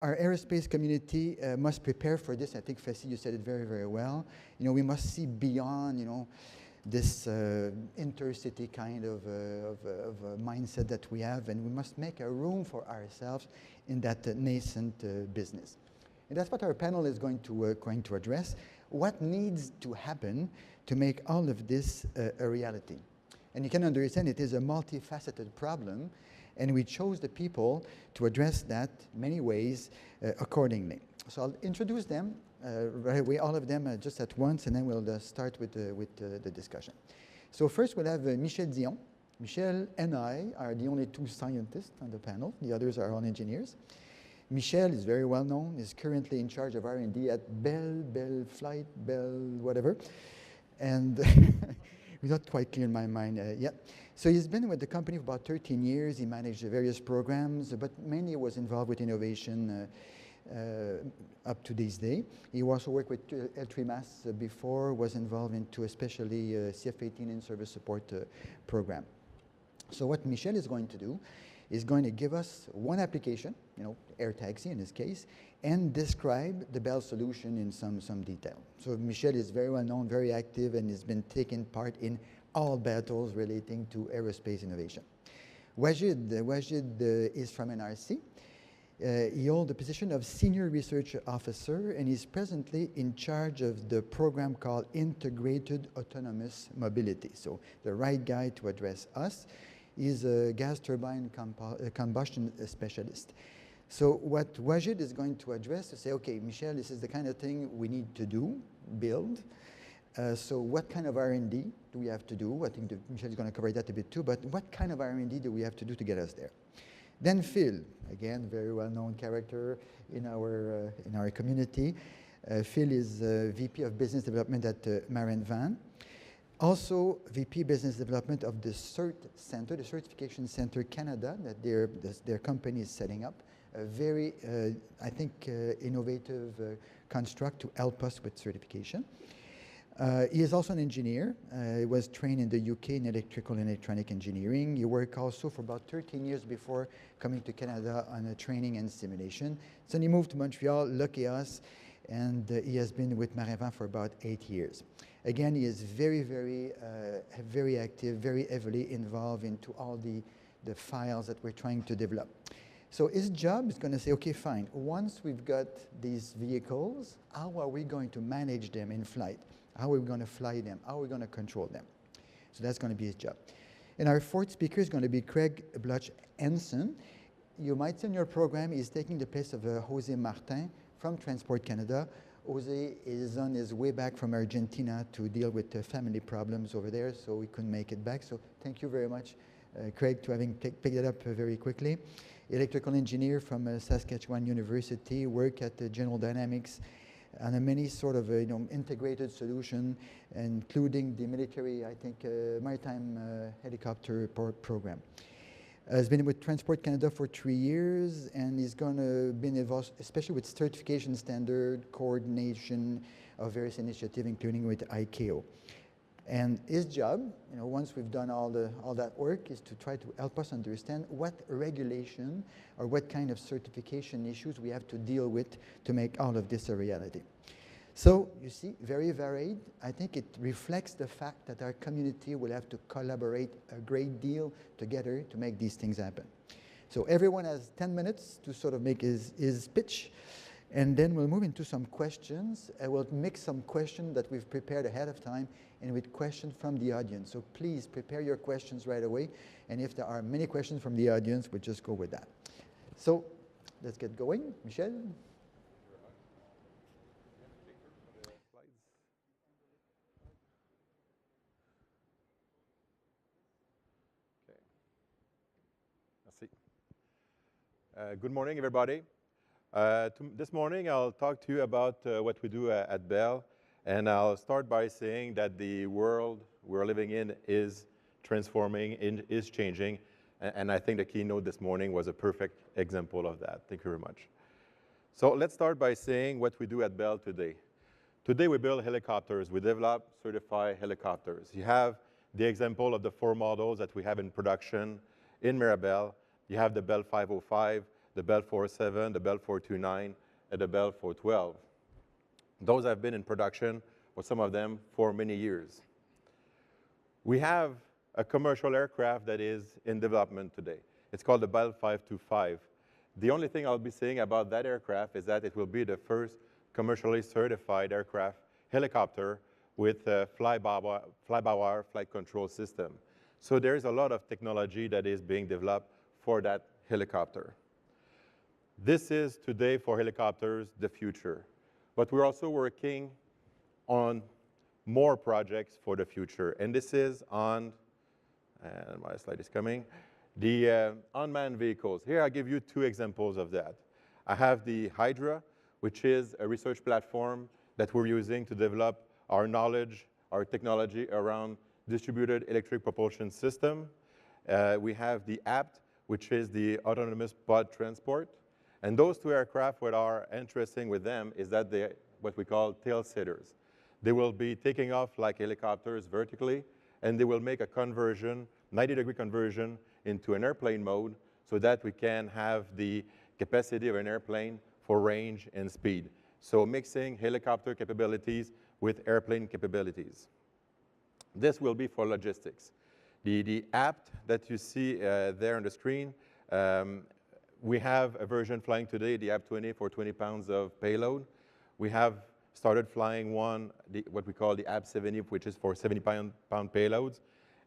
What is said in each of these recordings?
our aerospace community must prepare for this. I think, Fessi, you said it very, very well. You know, we must see beyond, you know, this intercity kind of mindset that we have, and we must make a room for ourselves in that nascent business. And that's what our panel is going to address. What needs to happen to make all of this a reality? And you can understand it is a multifaceted problem, and we chose the people to address that many ways accordingly. So I'll introduce them right away, all of them just at once, and then we'll start with the discussion. So first we'll have Michel Dion. Michel and I are the only two scientists on the panel. The others are all engineers. Michel is very well known, is currently in charge of R&D at Bell Flight, Bell whatever. And it's not quite clear in my mind yet. So he's been with the company for about 13 years. He managed various programs, but mainly was involved with innovation up to this day. He also worked with L3MAS before, was involved into especially CF-18 in-service support program. So what Michel is going to do is going to give us one application, you know, air taxi in this case, and describe the Bell solution in some detail. So Michel is very well known, very active, and has been taking part in all battles relating to aerospace innovation. Wajid is from NRC. He holds the position of Senior Research Officer, and he's presently in charge of the program called Integrated Autonomous Mobility. So the right guy to address us. He's a gas turbine combustion specialist. So what Wajid is going to address is say, okay, Michel, this is the kind of thing we need to do, build. So what kind of R&D do we have to do? I think Michel is going to cover that a bit too, but what kind of R&D do we have to do to get us there? Then Phil, again, very well-known character in our community. Phil is VP of Business Development at Marinvent. Also, VP Business Development of the CERT Center, the Certification Center Canada, that their company is setting up. A very, I think, innovative construct to help us with certification. He is also an engineer. He was trained in the UK in electrical and electronic engineering. He worked also for about 13 years before coming to Canada on a training and simulation. So he moved to Montreal, lucky us, and he has been with Marinvent for about 8 years. Again, he is very, very active, very heavily involved into all the files that we're trying to develop. So his job is going to say, okay, fine. Once we've got these vehicles, how are we going to manage them in flight? How are we going to fly them? How are we going to control them? So that's going to be his job. And our fourth speaker is going to be Craig Bloch-Henson. You might see in your program, he's taking the place of José Martin from Transport Canada. José is on his way back from Argentina to deal with family problems over there, so he couldn't make it back. So thank you very much, Craig, to having picked it up very quickly. Electrical engineer from Saskatchewan University, work at General Dynamics on a many sort of integrated solution, including the military, I think, maritime helicopter program. Has been with Transport Canada for 3 years, and he's going to be involved, especially with certification standard, coordination of various initiatives, including with ICAO. And his job, once we've done all that work, is to try to help us understand what regulation or what kind of certification issues we have to deal with to make all of this a reality. So you see, very varied. I think it reflects the fact that our community will have to collaborate a great deal together to make these things happen. So everyone has 10 minutes to sort of make his pitch, and then we'll move into some questions. I will mix some questions that we've prepared ahead of time and with questions from the audience. So please prepare your questions right away, and if there are many questions from the audience, we'll just go with that. So let's get going. Michel? Good morning, everybody. This morning, I'll talk to you about what we do at Bell, and I'll start by saying that the world we're living in is transforming, is changing, and I think the keynote this morning was a perfect example of that. Thank you very much. So let's start by saying what we do at Bell today. Today, we build helicopters. We develop, certify helicopters. You have the example of the 4 models that we have in production in Mirabel. You have the Bell 505, the Bell 407, the Bell 429, and the Bell 412. Those have been in production, for some of them, for many years. We have a commercial aircraft that is in development today. It's called the Bell 525. The only thing I'll be saying about that aircraft is that it will be the first commercially certified aircraft helicopter with a fly-by-wire flight control system. So there's a lot of technology that is being developed for that helicopter. This is today for helicopters the future, but we're also working on more projects for the future. And this is on, and my slide is coming, the unmanned vehicles. Here I give you two examples of that. I have the Hydra, which is a research platform that we're using to develop our knowledge, our technology around distributed electric propulsion system. We have the APT, which is the autonomous pod transport. And those two aircraft, what are interesting with them is that they're what we call tail sitters. They will be taking off like helicopters vertically, and they will make a conversion, 90-degree conversion into an airplane mode so that we can have the capacity of an airplane for range and speed. So mixing helicopter capabilities with airplane capabilities. This will be for logistics. The APT that you see there on the screen, we have a version flying today, the AP-20 for 20 pounds of payload. We have started flying one, what we call the AP-70, which is for 70-pound payloads.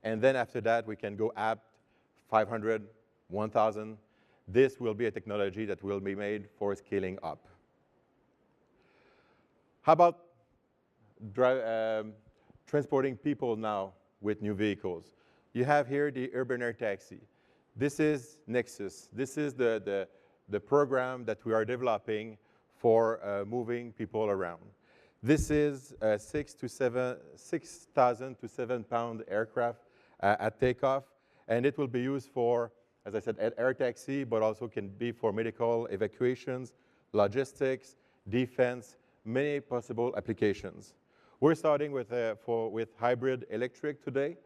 And then after that, we can go AP-500, 1,000. This will be a technology that will be made for scaling up. How about transporting people now with new vehicles? You have here the urban air taxi. This is Nexus. This is the program that we are developing for moving people around. This is a 6,000 to 7-pound aircraft at takeoff, and it will be used for, as I said, air taxi, but also can be for medical evacuations, logistics, defense, many possible applications. We're starting with hybrid electric today,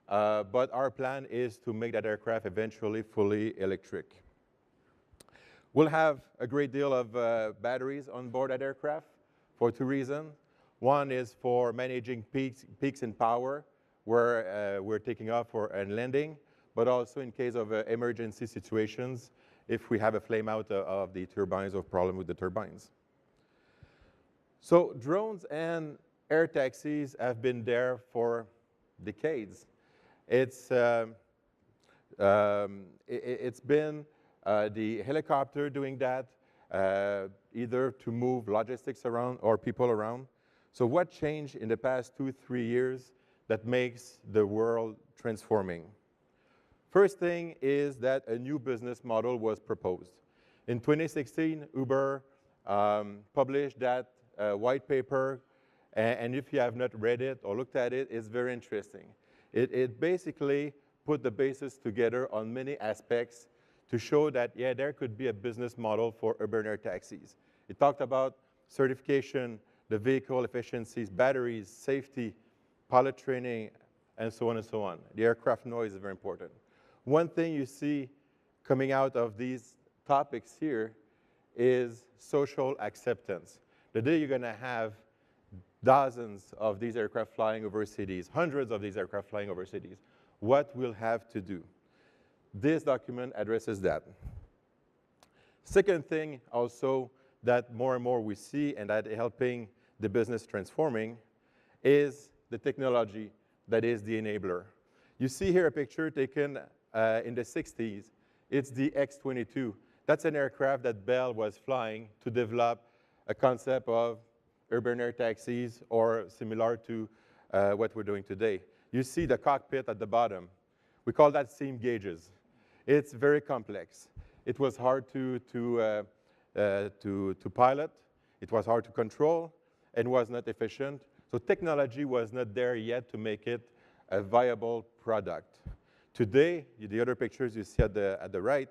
but our plan is to make that aircraft eventually fully electric. We'll have a great deal of batteries on board that aircraft for two reasons. One is for managing peaks in power where we're taking off and landing, but also in case of emergency situations if we have a flame out of the turbines or problem with the turbines. So drones and air taxis have been there for decades. It's been the helicopter doing that, either to move logistics around or people around. So what changed in the past 2-3 years that makes the world transforming? First thing is that a new business model was proposed. In 2016, Uber published that white paper, and if you have not read it or looked at it, it's very interesting. It basically put the basis together on many aspects to show that, yeah, there could be a business model for urban air taxis. It talked about certification, the vehicle efficiencies, batteries, safety, pilot training, and so on and so on. The aircraft noise is very important. One thing you see coming out of these topics here is social acceptance. The day you're going to have dozens of these aircraft flying over cities, hundreds of these aircraft flying over cities, what we'll have to do. This document addresses that. Second thing also that more and more we see and that helping the business transforming is the technology that is the enabler. You see here a picture taken in the 60s. It's the X-22. That's an aircraft that Bell was flying to develop a concept of urban air taxis or similar to what we're doing today. You see the cockpit at the bottom. We call that seam gauges. It's very complex. It was hard to pilot. It was hard to control and was not efficient. So technology was not there yet to make it a viable product. Today, the other pictures you see at the right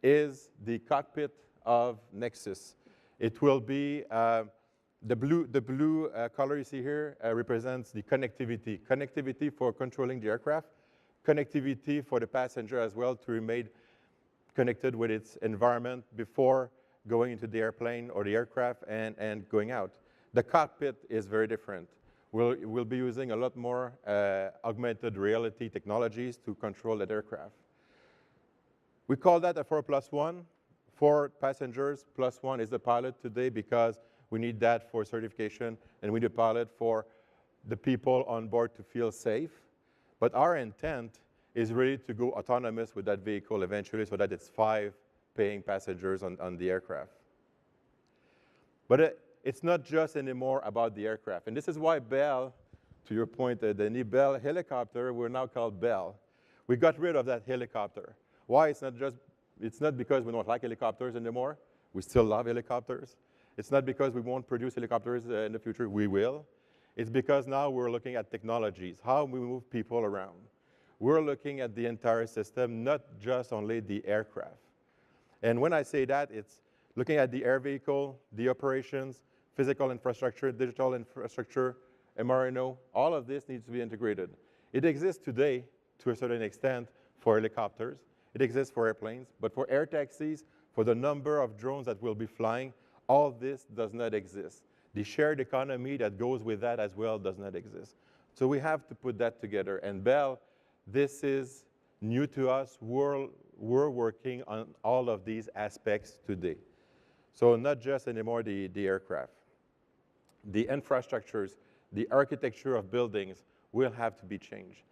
is the cockpit of Nexus. It will be the blue color you see here represents the connectivity. Connectivity for controlling the aircraft, connectivity for the passenger as well to remain connected with its environment before going into the airplane or the aircraft and going out. The cockpit is very different. We'll be using a lot more augmented reality technologies to control that aircraft. We call that a 4+1. 4 passengers plus 1 is the pilot today because we need that for certification and we need a pilot for the people on board to feel safe. But our intent is really to go autonomous with that vehicle eventually so that it's 5 paying passengers on the aircraft. But it's not just anymore about the aircraft. And this is why Bell, to your point, Denis, Bell helicopter, we're now called Bell. We got rid of that helicopter. Why? It's not because we don't like helicopters anymore. We still love helicopters. It's not because we won't produce helicopters in the future. We will. It's because now we're looking at technologies, how we move people around. We're looking at the entire system, not just only the aircraft. And when I say that, it's looking at the air vehicle, the operations, physical infrastructure, digital infrastructure, MRNO, all of this needs to be integrated. It exists today, to a certain extent, for helicopters. It exists for airplanes, but for air taxis, for the number of drones that will be flying, all this does not exist. The shared economy that goes with that as well does not exist. So we have to put that together. And Bell, this is new to us. We're working on all of these aspects today. So not just anymore the aircraft. The infrastructures, the architecture of buildings will have to be changed.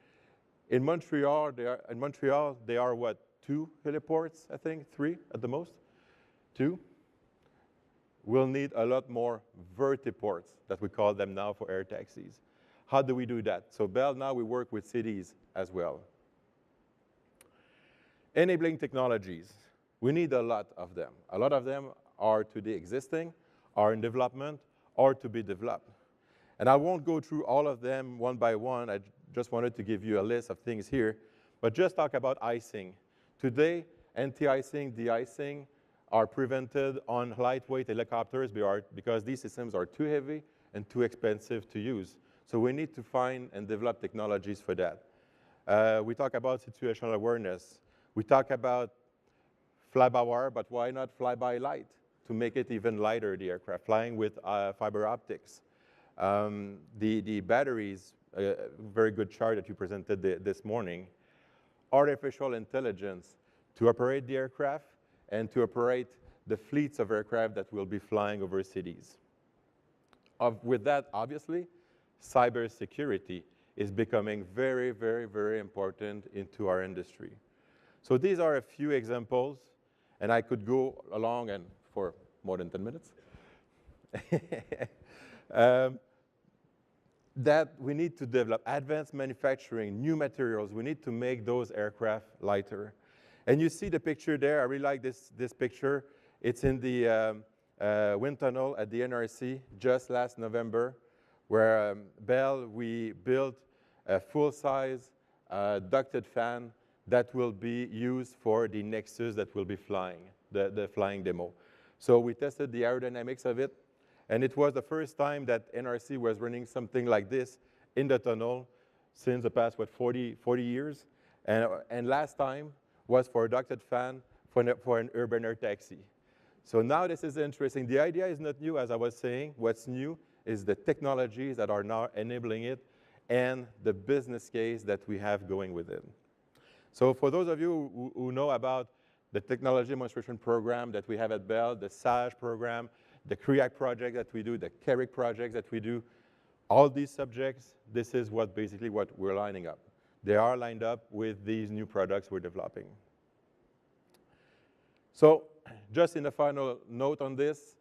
In Montreal, there are what, 2 heliports, I think, 3 at the most? 2. We'll need a lot more vertiports, that we call them now, for air taxis. How do we do that? So Bell, now we work with cities as well. Enabling technologies. We need a lot of them. A lot of them are today existing, are in development, or to be developed. And I won't go through all of them one by one. I just wanted to give you a list of things here, but just talk about icing. Today, anti-icing, de-icing are prevented on lightweight helicopters because these systems are too heavy and too expensive to use. So we need to find and develop technologies for that. We talk about situational awareness. We talk about fly-by-wire, but why not fly-by-light to make it even lighter, the aircraft, flying with fiber optics. The batteries, very good chart that you presented this morning. Artificial intelligence to operate the aircraft and to operate the fleets of aircraft that will be flying over cities. With that, obviously, cybersecurity is becoming very, very, very important into our industry. So these are a few examples, and I could go along and for more than 10 minutes. That we need to develop advanced manufacturing, new materials. We need to make those aircraft lighter. And you see the picture there. I really like this picture. It's in the wind tunnel at the NRC just last November, where Bell, we built a full-size ducted fan that will be used for the Nexus that will be flying, the flying demo. So we tested the aerodynamics of it. And it was the first time that NRC was running something like this in the tunnel since the past, what, 40 years? And last time was for a ducted fan for an urban air taxi. So now this is interesting. The idea is not new, as I was saying. What's new is the technologies that are now enabling it and the business case that we have going with it. So for those of you who know about the technology demonstration program that we have at Bell, the SAGE program, the CRIAC project that we do, the CARIC projects that we do, all these subjects, this is basically what we're lining up. They are lined up with these new products we're developing. So just in a final note on this,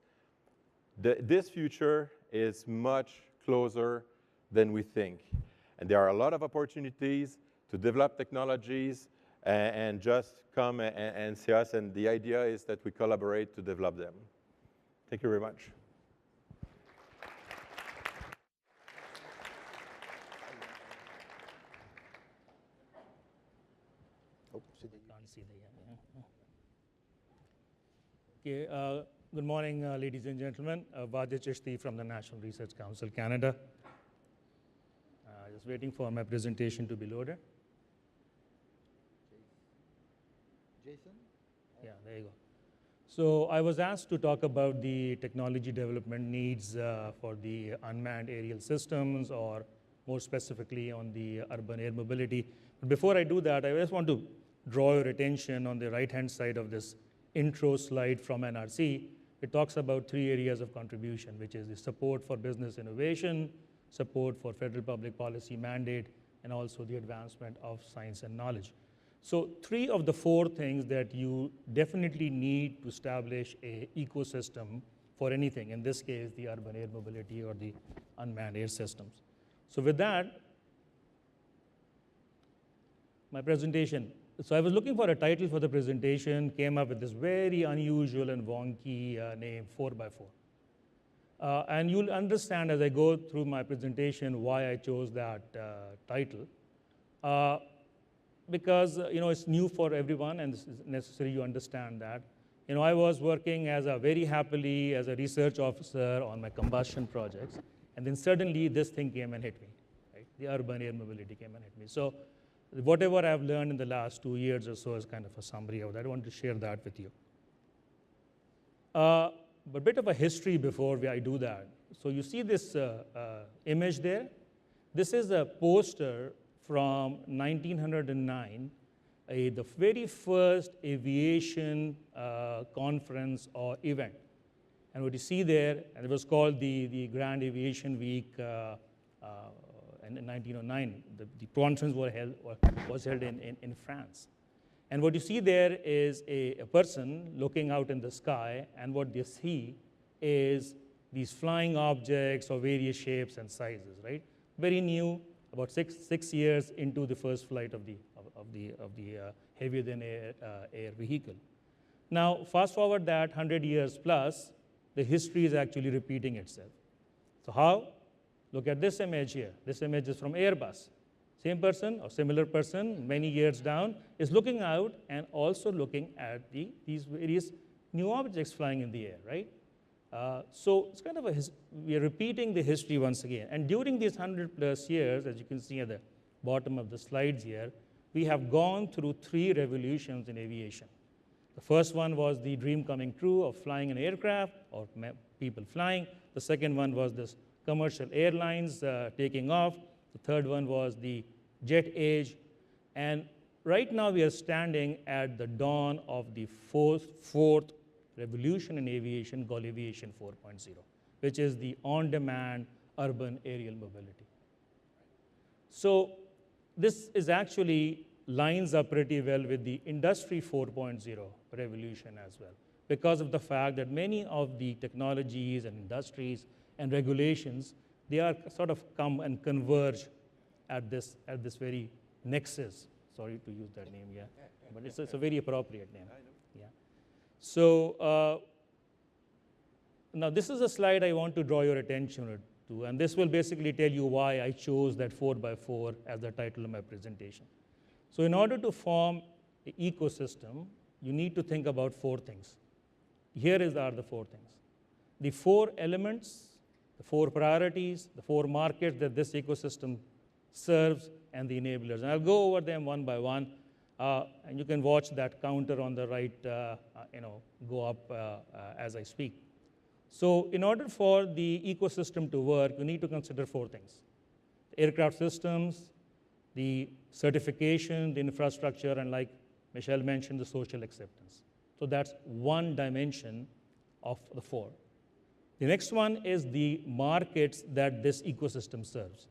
this future is much closer than we think. And there are a lot of opportunities to develop technologies and just come and see us. And the idea is that we collaborate to develop them. Thank you very much. Can't see the Okay, good morning, ladies and gentlemen. Wajid, Chisty from the National Research Council, Canada. Just waiting for my presentation to be loaded. Jason? Yeah, there you go. So I was asked to talk about the technology development needs for the unmanned aerial systems, or more specifically on the urban air mobility. But before I do that, I just want to draw your attention on the right-hand side of this intro slide from NRC. It talks about 3 areas of contribution, which is the support for business innovation, support for federal public policy mandate, and also the advancement of science and knowledge. So 3 of the 4 things that you definitely need to establish an ecosystem for anything, in this case, the urban air mobility or the unmanned air systems. So with that, my presentation. So I was looking for a title for the presentation, came up with this very unusual and wonky name, 4x4. And you'll understand as I go through my presentation why I chose that title. Because it's new for everyone, and it's necessary you understand that. I was working very happily as a research officer on my combustion projects, and then suddenly this thing came and hit me, right? The urban air mobility came and hit me. So whatever I've learned in the last 2 years or so is kind of a summary of that. I want to share that with you. But a bit of a history before I do that. So you see this image there? This is a poster from 1909, the very first aviation conference or event. And what you see there, and it was called the Grand Aviation Week in 1909. The conference was held in France. And what you see there is a person looking out in the sky, and what they see is these flying objects of various shapes and sizes, right? Very new, about six years into the first flight of the heavier than air vehicle. Now, fast forward that 100 years plus, the history is actually repeating itself. So how? Look at this image here. This image is from Airbus. Same person or similar person, many years down, is looking out and also looking at these various new objects flying in the air, right? So it's kind of we are repeating the history once again. And during these 100 plus years, as you can see at the bottom of the slides here, we have gone through 3 revolutions in aviation. The first one was the dream coming true of flying an aircraft or people flying. The second one was this commercial airlines taking off. The third one was the jet age. And right now we are standing at the dawn of the fourth revolution in aviation called Aviation 4.0, which is the on-demand urban aerial mobility. So this is actually lines up pretty well with the Industry 4.0 revolution as well, because of the fact that many of the technologies and industries and regulations, they are sort of come and converge at this very nexus. Sorry to use that name, yeah, but it's a very appropriate name. Yeah. So now this is a slide I want to draw your attention to, and this will basically tell you why I chose that 4x4 as the title of my presentation. So in order to form an ecosystem, you need to think about 4 things. Here are the 4 things. The 4 elements, the 4 priorities, the 4 markets that this ecosystem serves, and the enablers. And I'll go over them one by one, and you can watch that counter on the right go up as I speak. So in order for the ecosystem to work, you need to consider 4 things. The aircraft systems, the certification, the infrastructure, and like Michel mentioned, the social acceptance. So that's one dimension of the 4. The next one is the markets that this ecosystem serves.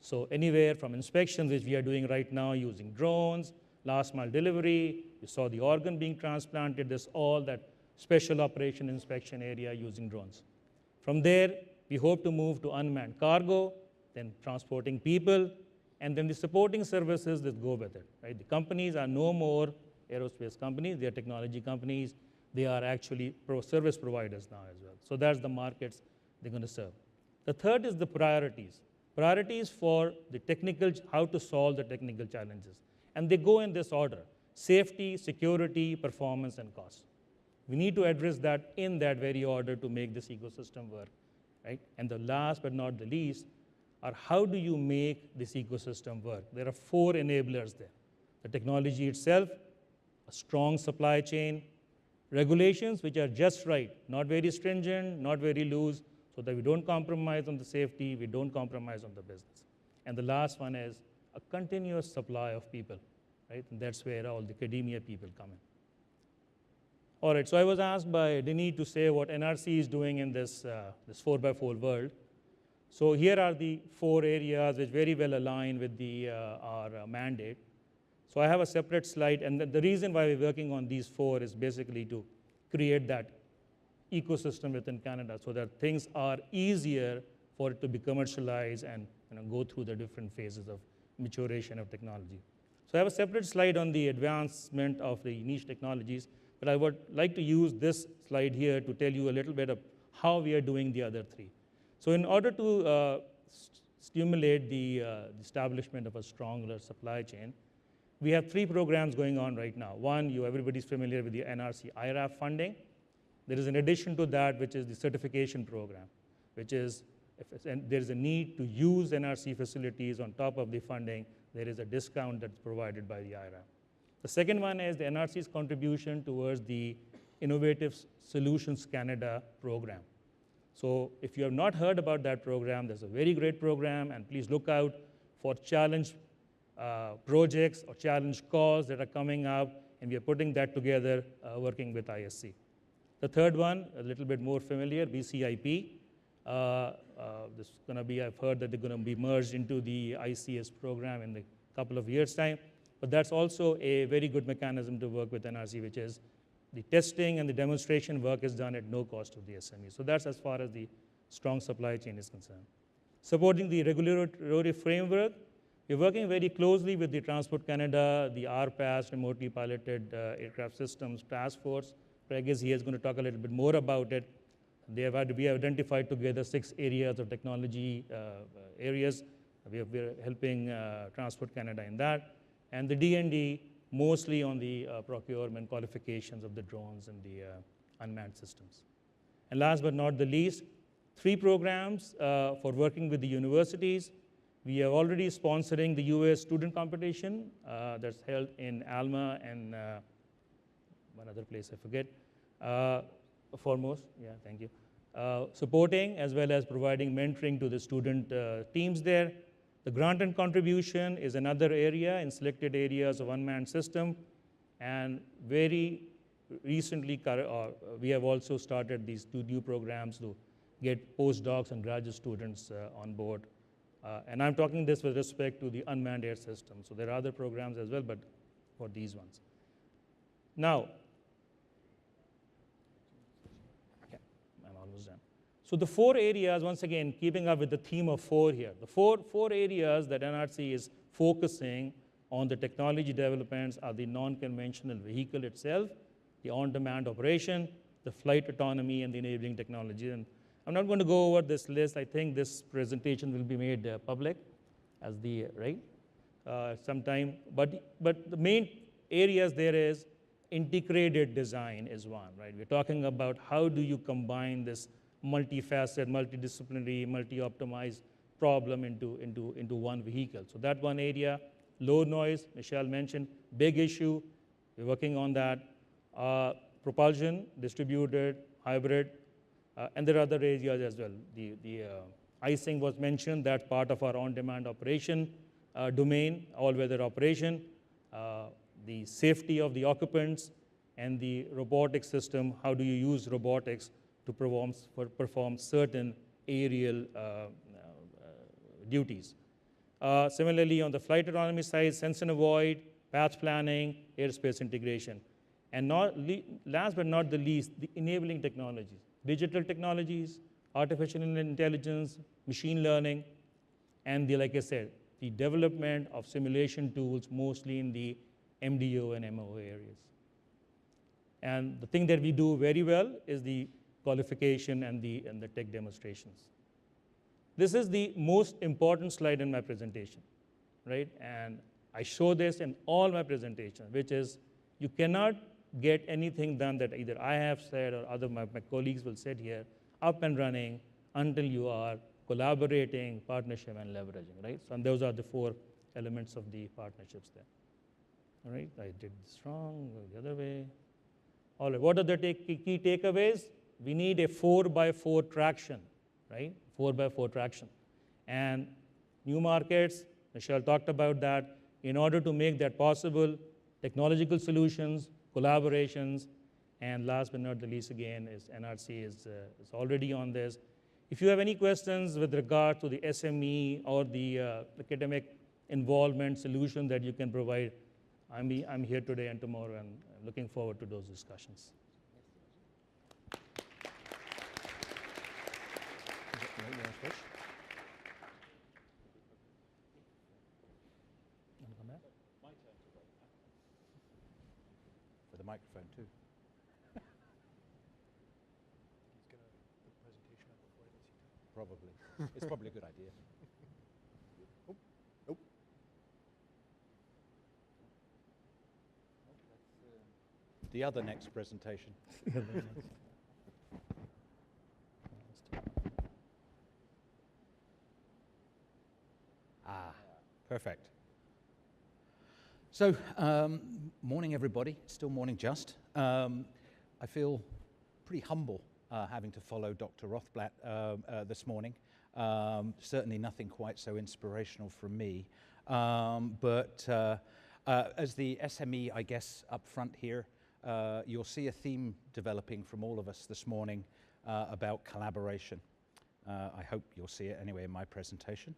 So anywhere from inspections, which we are doing right now using drones, last mile delivery, you saw the organ being transplanted, there's all that special operation inspection area using drones. From there, we hope to move to unmanned cargo, then transporting people, and then the supporting services that go with it, right? The companies are no more aerospace companies, they are technology companies, they are actually service providers now as well. So that's the markets they're going to serve. The third is the priorities. Priorities for the technical, how to solve the technical challenges. And they go in this order: safety, security, performance, and cost. We need to address that in that very order to make this ecosystem work, right? And the last but not the least are how do you make this ecosystem work? There are 4 enablers there. The technology itself, a strong supply chain, regulations which are just right, not very stringent, not very loose, so that we don't compromise on the safety, we don't compromise on the business. And the last one is a continuous supply of people, right? And that's where all the academia people come in. All right, so I was asked by Denis to say what NRC is doing in this 4x4 world. So here are the 4 areas which very well align with our mandate. So I have a separate slide, and the reason why we're working on these 4 is basically to create that ecosystem within Canada so that things are easier for it to be commercialized and go through the different phases of maturation of technology. So I have a separate slide on the advancement of the niche technologies, but I would like to use this slide here to tell you a little bit of how we are doing the other 3. So in order to stimulate the establishment of a stronger supply chain, we have 3 programs going on right now. One, everybody's familiar with the NRC IRAP funding. There is an addition to that, which is the certification program, which is if there is a need to use NRC facilities on top of the funding, there is a discount that's provided by the IRAP. The second one is the NRC's contribution towards the Innovative Solutions Canada program. So if you have not heard about that program, there's a very great program, and please look out for challenge projects or challenge calls that are coming up, and we are putting that together working with ISC. The third one, a little bit more familiar, BCIP. This is going to be, I've heard that they're going to be merged into the ICS program in a couple of years' time. But that's also a very good mechanism to work with NRC, which is the testing and the demonstration work is done at no cost to the SME. So that's as far as the strong supply chain is concerned. Supporting the regulatory framework, we're working very closely with the Transport Canada, the RPAS, Remotely Piloted Aircraft Systems Task Force. Craig is here, is going to talk a little bit more about it. We have identified together 6 areas of technology areas. We're helping Transport Canada in that. And the D&D, mostly on the procurement qualifications of the drones and the unmanned systems. And last but not the least, 3 programs for working with the universities. We are already sponsoring the US student competition that's held in Alma and one other place I forget. Foremost, yeah, thank you. Supporting as well as providing mentoring to the student teams there. The grant and contribution is another area in selected areas of unmanned system. And very recently, we have also started these 2 new programs to get postdocs and graduate students on board. And I'm talking this with respect to the unmanned air system. So there are other programs as well, but for these ones. Now, I'm almost done. So the 4 areas, once again, keeping up with the theme of 4 here. The four areas that NRC is focusing on the technology developments are the non-conventional vehicle itself, the on-demand operation, the flight autonomy, and the enabling technology. And I'm not going to go over this list. I think this presentation will be made public as the, right, sometime. But the main areas there is integrated design is one, right? We're talking about how do you combine this multifaceted, multidisciplinary, multi-optimized problem into one vehicle. So that one area, low noise, Michel mentioned, big issue. We're working on that. Propulsion, distributed, hybrid, and there are other areas as well. The icing was mentioned, that's part of our on-demand operation domain, all-weather operation, the safety of the occupants, and the robotic system, how do you use robotics to perform certain aerial duties. Similarly, on the flight autonomy side, sense and avoid, path planning, airspace integration. And last but not the least, the enabling technologies, digital technologies, artificial intelligence, machine learning, and like I said, the development of simulation tools, mostly in the MDO and MO areas. And the thing that we do very well is the qualification and the tech demonstrations. This is the most important slide in my presentation, right? And I show this in all my presentations, which is you cannot get anything done that either I have said or other my colleagues will sit here up and running until you are collaborating, partnership, and leveraging, right? So and those are the 4 elements of the partnerships there. All right, I did this wrong, go the other way. All right, what are the key takeaways? We need a 4x4 traction, right? 4x4 traction. And new markets, Michel talked about that. In order to make that possible, technological solutions, collaborations, and last but not the least again is NRC is already on this. If you have any questions with regard to the SME or the academic involvement solution that you can provide, I'm here today and tomorrow, and I'm looking forward to those discussions. For the microphone too. He's going to put the presentation up before he lets you talk. Probably. It's probably a good idea. Oh, oh. The other next presentation. Perfect. So, morning everybody. It's still morning just. I feel pretty humble having to follow Dr. Rothblatt this morning. Certainly nothing quite so inspirational from me. But as the SME, I guess, up front here, you'll see a theme developing from all of us this morning about collaboration. I hope you'll see it anyway in my presentation.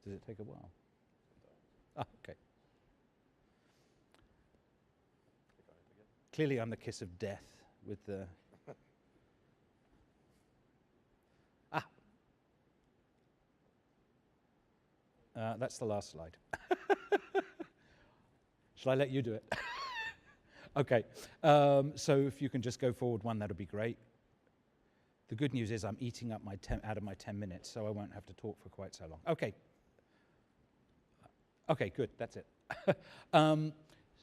Does it take a while? Oh, okay. Clearly I'm the kiss of death with the... That's the last slide. Shall I let you do it? Okay. So if you can just go forward one, that would be great. The good news is I'm eating up out of my 10 minutes, so I won't have to talk for quite so long. Okay. Okay, good, that's it.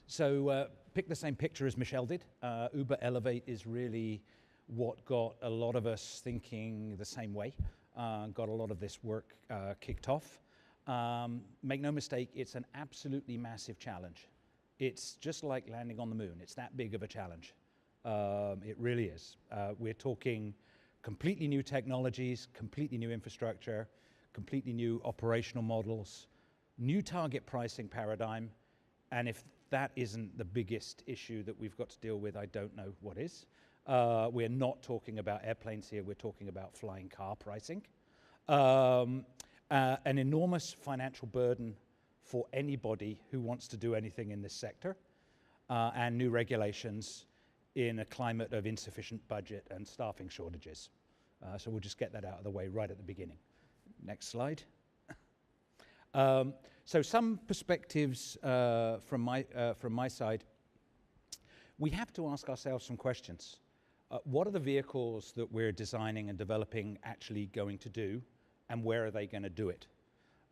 So pick the same picture as Michel did. Uber Elevate is really what got a lot of us thinking the same way, got a lot of this work kicked off. Make no mistake, it's an absolutely massive challenge. It's just like landing on the moon. It's that big of a challenge. It really is. We're talking completely new technologies, completely new infrastructure, completely new operational models, new target pricing paradigm, and if that isn't the biggest issue that we've got to deal with, I don't know what is. We're not talking about airplanes here, we're talking about flying car pricing. An enormous financial burden for anybody who wants to do anything in this sector, and new regulations in a climate of insufficient budget and staffing shortages. So we'll just get that out of the way right at the beginning. Next slide. So some perspectives from my side. We have to ask ourselves some questions. What are the vehicles that we're designing and developing actually going to do, and where are they going to do it?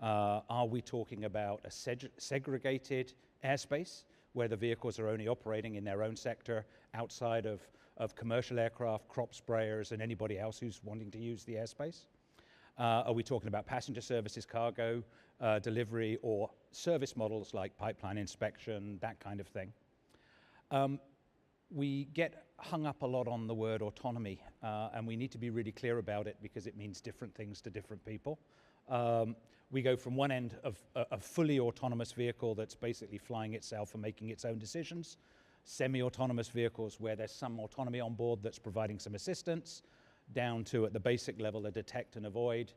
Are we talking about a segregated airspace, where the vehicles are only operating in their own sector, outside of commercial aircraft, crop sprayers, and anybody else who's wanting to use the airspace? Are we talking about passenger services, cargo, delivery, or service models like pipeline inspection, that kind of thing? We get hung up a lot on the word autonomy, and we need to be really clear about it because it means different things to different people. We go from one end of a fully autonomous vehicle that's basically flying itself and making its own decisions, semi-autonomous vehicles where there's some autonomy on board that's providing some assistance, down to, at the basic level, a detect and avoid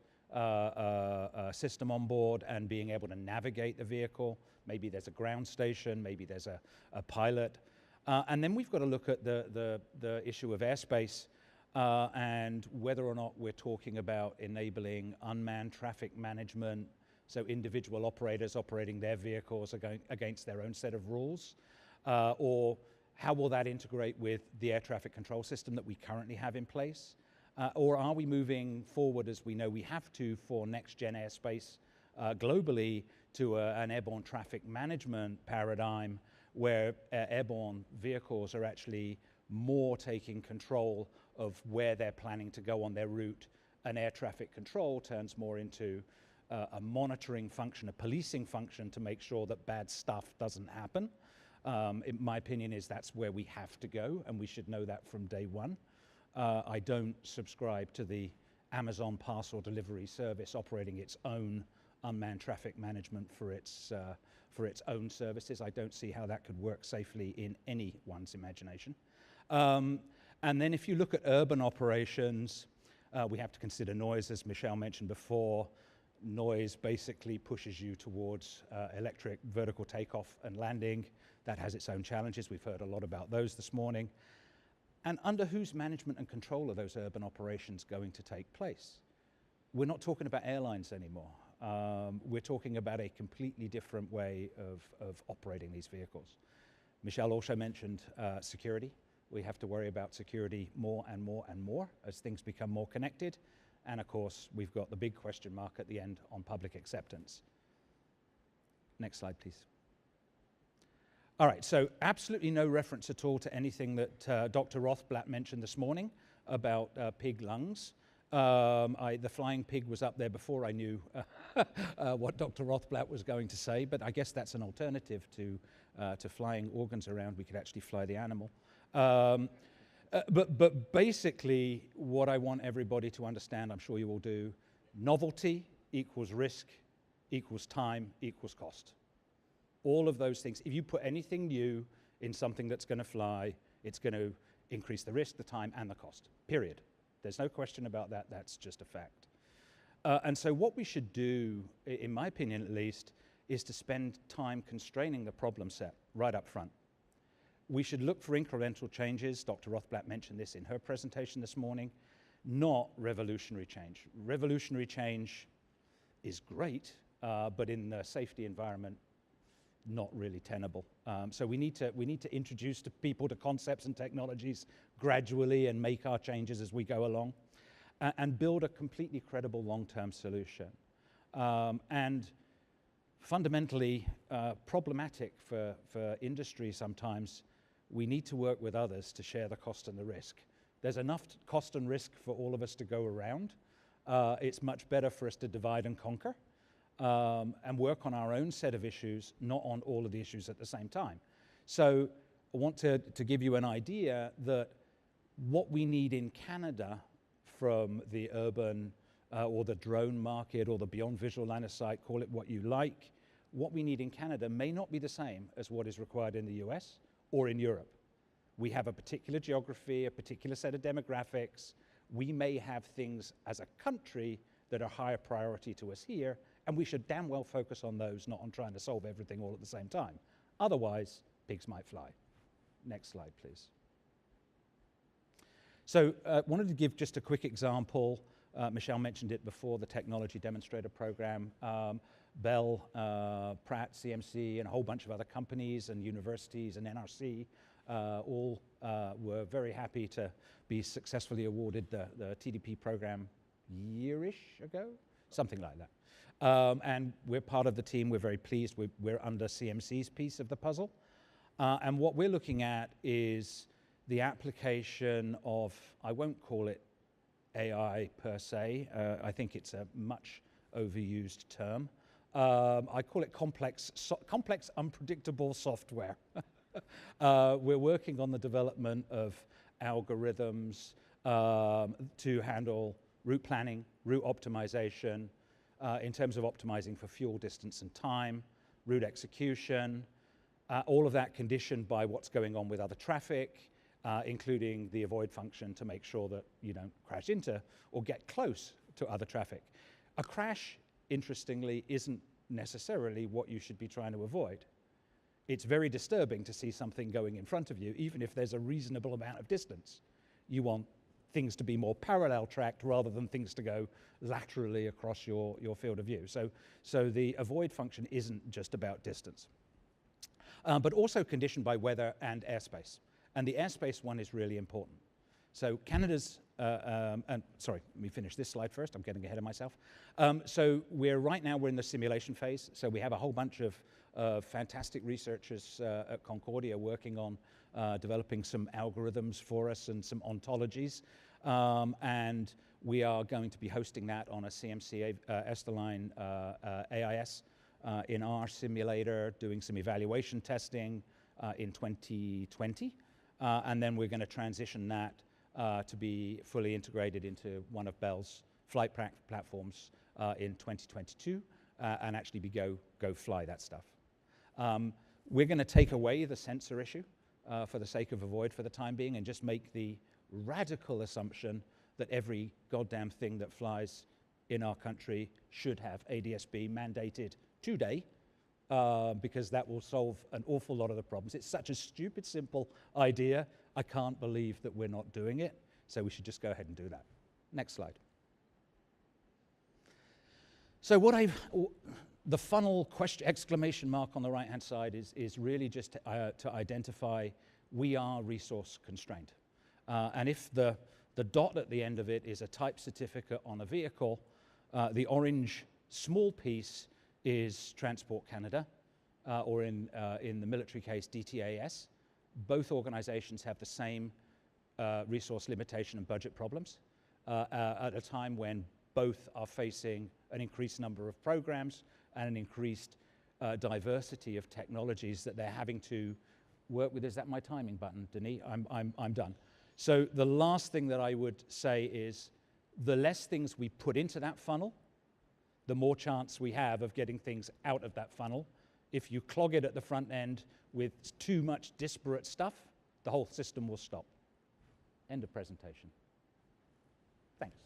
system on board and being able to navigate the vehicle. Maybe there's a ground station, maybe there's a pilot. And then we've got to look at the issue of airspace and whether or not we're talking about enabling unmanned traffic management, so individual operators operating their vehicles are going against their own set of rules, or how will that integrate with the air traffic control system that we currently have in place? Or are we moving forward, as we know we have to for next-gen airspace globally, to an airborne traffic management paradigm where airborne vehicles are actually more taking control of where they're planning to go on their route, and air traffic control turns more into a monitoring function, a policing function to make sure that bad stuff doesn't happen. My opinion is that's where we have to go, and we should know that from day one. I don't subscribe to the Amazon parcel delivery service operating its own unmanned traffic management for its own services. I don't see how that could work safely in anyone's imagination. And then if you look at urban operations, we have to consider noise, as Michel mentioned before. Noise basically pushes you towards electric vertical takeoff and landing. That has its own challenges. We've heard a lot about those this morning. And under whose management and control are those urban operations going to take place? We're not talking about airlines anymore. We're talking about a completely different way of operating these vehicles. Michel also mentioned security. We have to worry about security more and more and more as things become more connected. And of course, we've got the big question mark at the end on public acceptance. Next slide, please. All right, so absolutely no reference at all to anything that Dr. Rothblatt mentioned this morning about pig lungs. The flying pig was up there before I knew what Dr. Rothblatt was going to say, but I guess that's an alternative to flying organs around. We could actually fly the animal. But basically, what I want everybody to understand, I'm sure you all do, novelty equals risk equals time equals cost. All of those things. If you put anything new in something that's going to fly, it's going to increase the risk, the time, and the cost, period. There's no question about that. That's just a fact. And so what we should do, in my opinion at least, is to spend time constraining the problem set right up front. We should look for incremental changes. Dr. Rothblatt mentioned this in her presentation this morning, not revolutionary change. Revolutionary change is great, but in the safety environment, not really tenable. So we need to introduce to people to concepts and technologies gradually and make our changes as we go along, and build a completely credible long-term solution. And fundamentally problematic for industry sometimes, we need to work with others to share the cost and the risk. There's enough cost and risk for all of us to go around. It's much better for us to divide and conquer and work on our own set of issues, not on all of the issues at the same time. So I want to give you an idea that what we need in Canada from the urban or the drone market or the beyond visual line of sight, call it what you like, what we need in Canada may not be the same as what is required in the US or in Europe. We have a particular geography, a particular set of demographics. We may have things as a country that are higher priority to us here, and we should damn well focus on those, not on trying to solve everything all at the same time. Otherwise, pigs might fly. Next slide, please. So wanted to give just a quick example. Michel mentioned it before, the technology demonstrator program. Bell, Pratt, CMC, and a whole bunch of other companies and universities and NRC all were very happy to be successfully awarded the TDP program year-ish ago, something like that. And we're part of the team. We're very pleased. We're under CMC's piece of the puzzle. And what we're looking at is the application of, I won't call it AI per se. I think it's a much overused term. I call it complex, unpredictable software. We're working on the development of algorithms to handle route planning, route optimization, in terms of optimizing for fuel, distance, and time, route execution, all of that conditioned by what's going on with other traffic, including the avoid function to make sure that you don't crash into or get close to other traffic. A crash, interestingly, isn't necessarily what you should be trying to avoid. It's very disturbing to see something going in front of you, even if there's a reasonable amount of distance. You want things to be more parallel tracked rather than things to go laterally across your field of view. So the avoid function isn't just about distance, but also conditioned by weather and airspace. And the airspace one is really important. So Canada's, and sorry, let me finish this slide first. I'm getting ahead of myself. So right now we're in the simulation phase. So we have a whole bunch of fantastic researchers at Concordia working on developing some algorithms for us and some ontologies. And we are going to be hosting that on a CMC Esterline AIS in our simulator, doing some evaluation testing, in 2020. And then we're going to transition that to be fully integrated into one of Bell's flight platforms in 2022 and actually be go fly that stuff. We're going to take away the sensor issue for the sake of avoid for the time being and just make the radical assumption that every goddamn thing that flies in our country should have ADS-B mandated today, because that will solve an awful lot of the problems. It's such a stupid, simple idea. I can't believe that we're not doing it, so we should just go ahead and do that. Next slide. So the funnel question, exclamation mark on the right-hand side is really just to identify we are resource constrained. And if the dot at the end of it is a type certificate on a vehicle, the orange small piece is Transport Canada, or in the military case, DTAS. Both organizations have the same resource limitation and budget problems at a time when both are facing an increased number of programs and an increased diversity of technologies that they're having to work with. Is that my timing button, Denis? I'm done. So the last thing that I would say is the less things we put into that funnel, the more chance we have of getting things out of that funnel. If you clog it at the front end with too much disparate stuff, the whole system will stop. End of presentation. Thanks.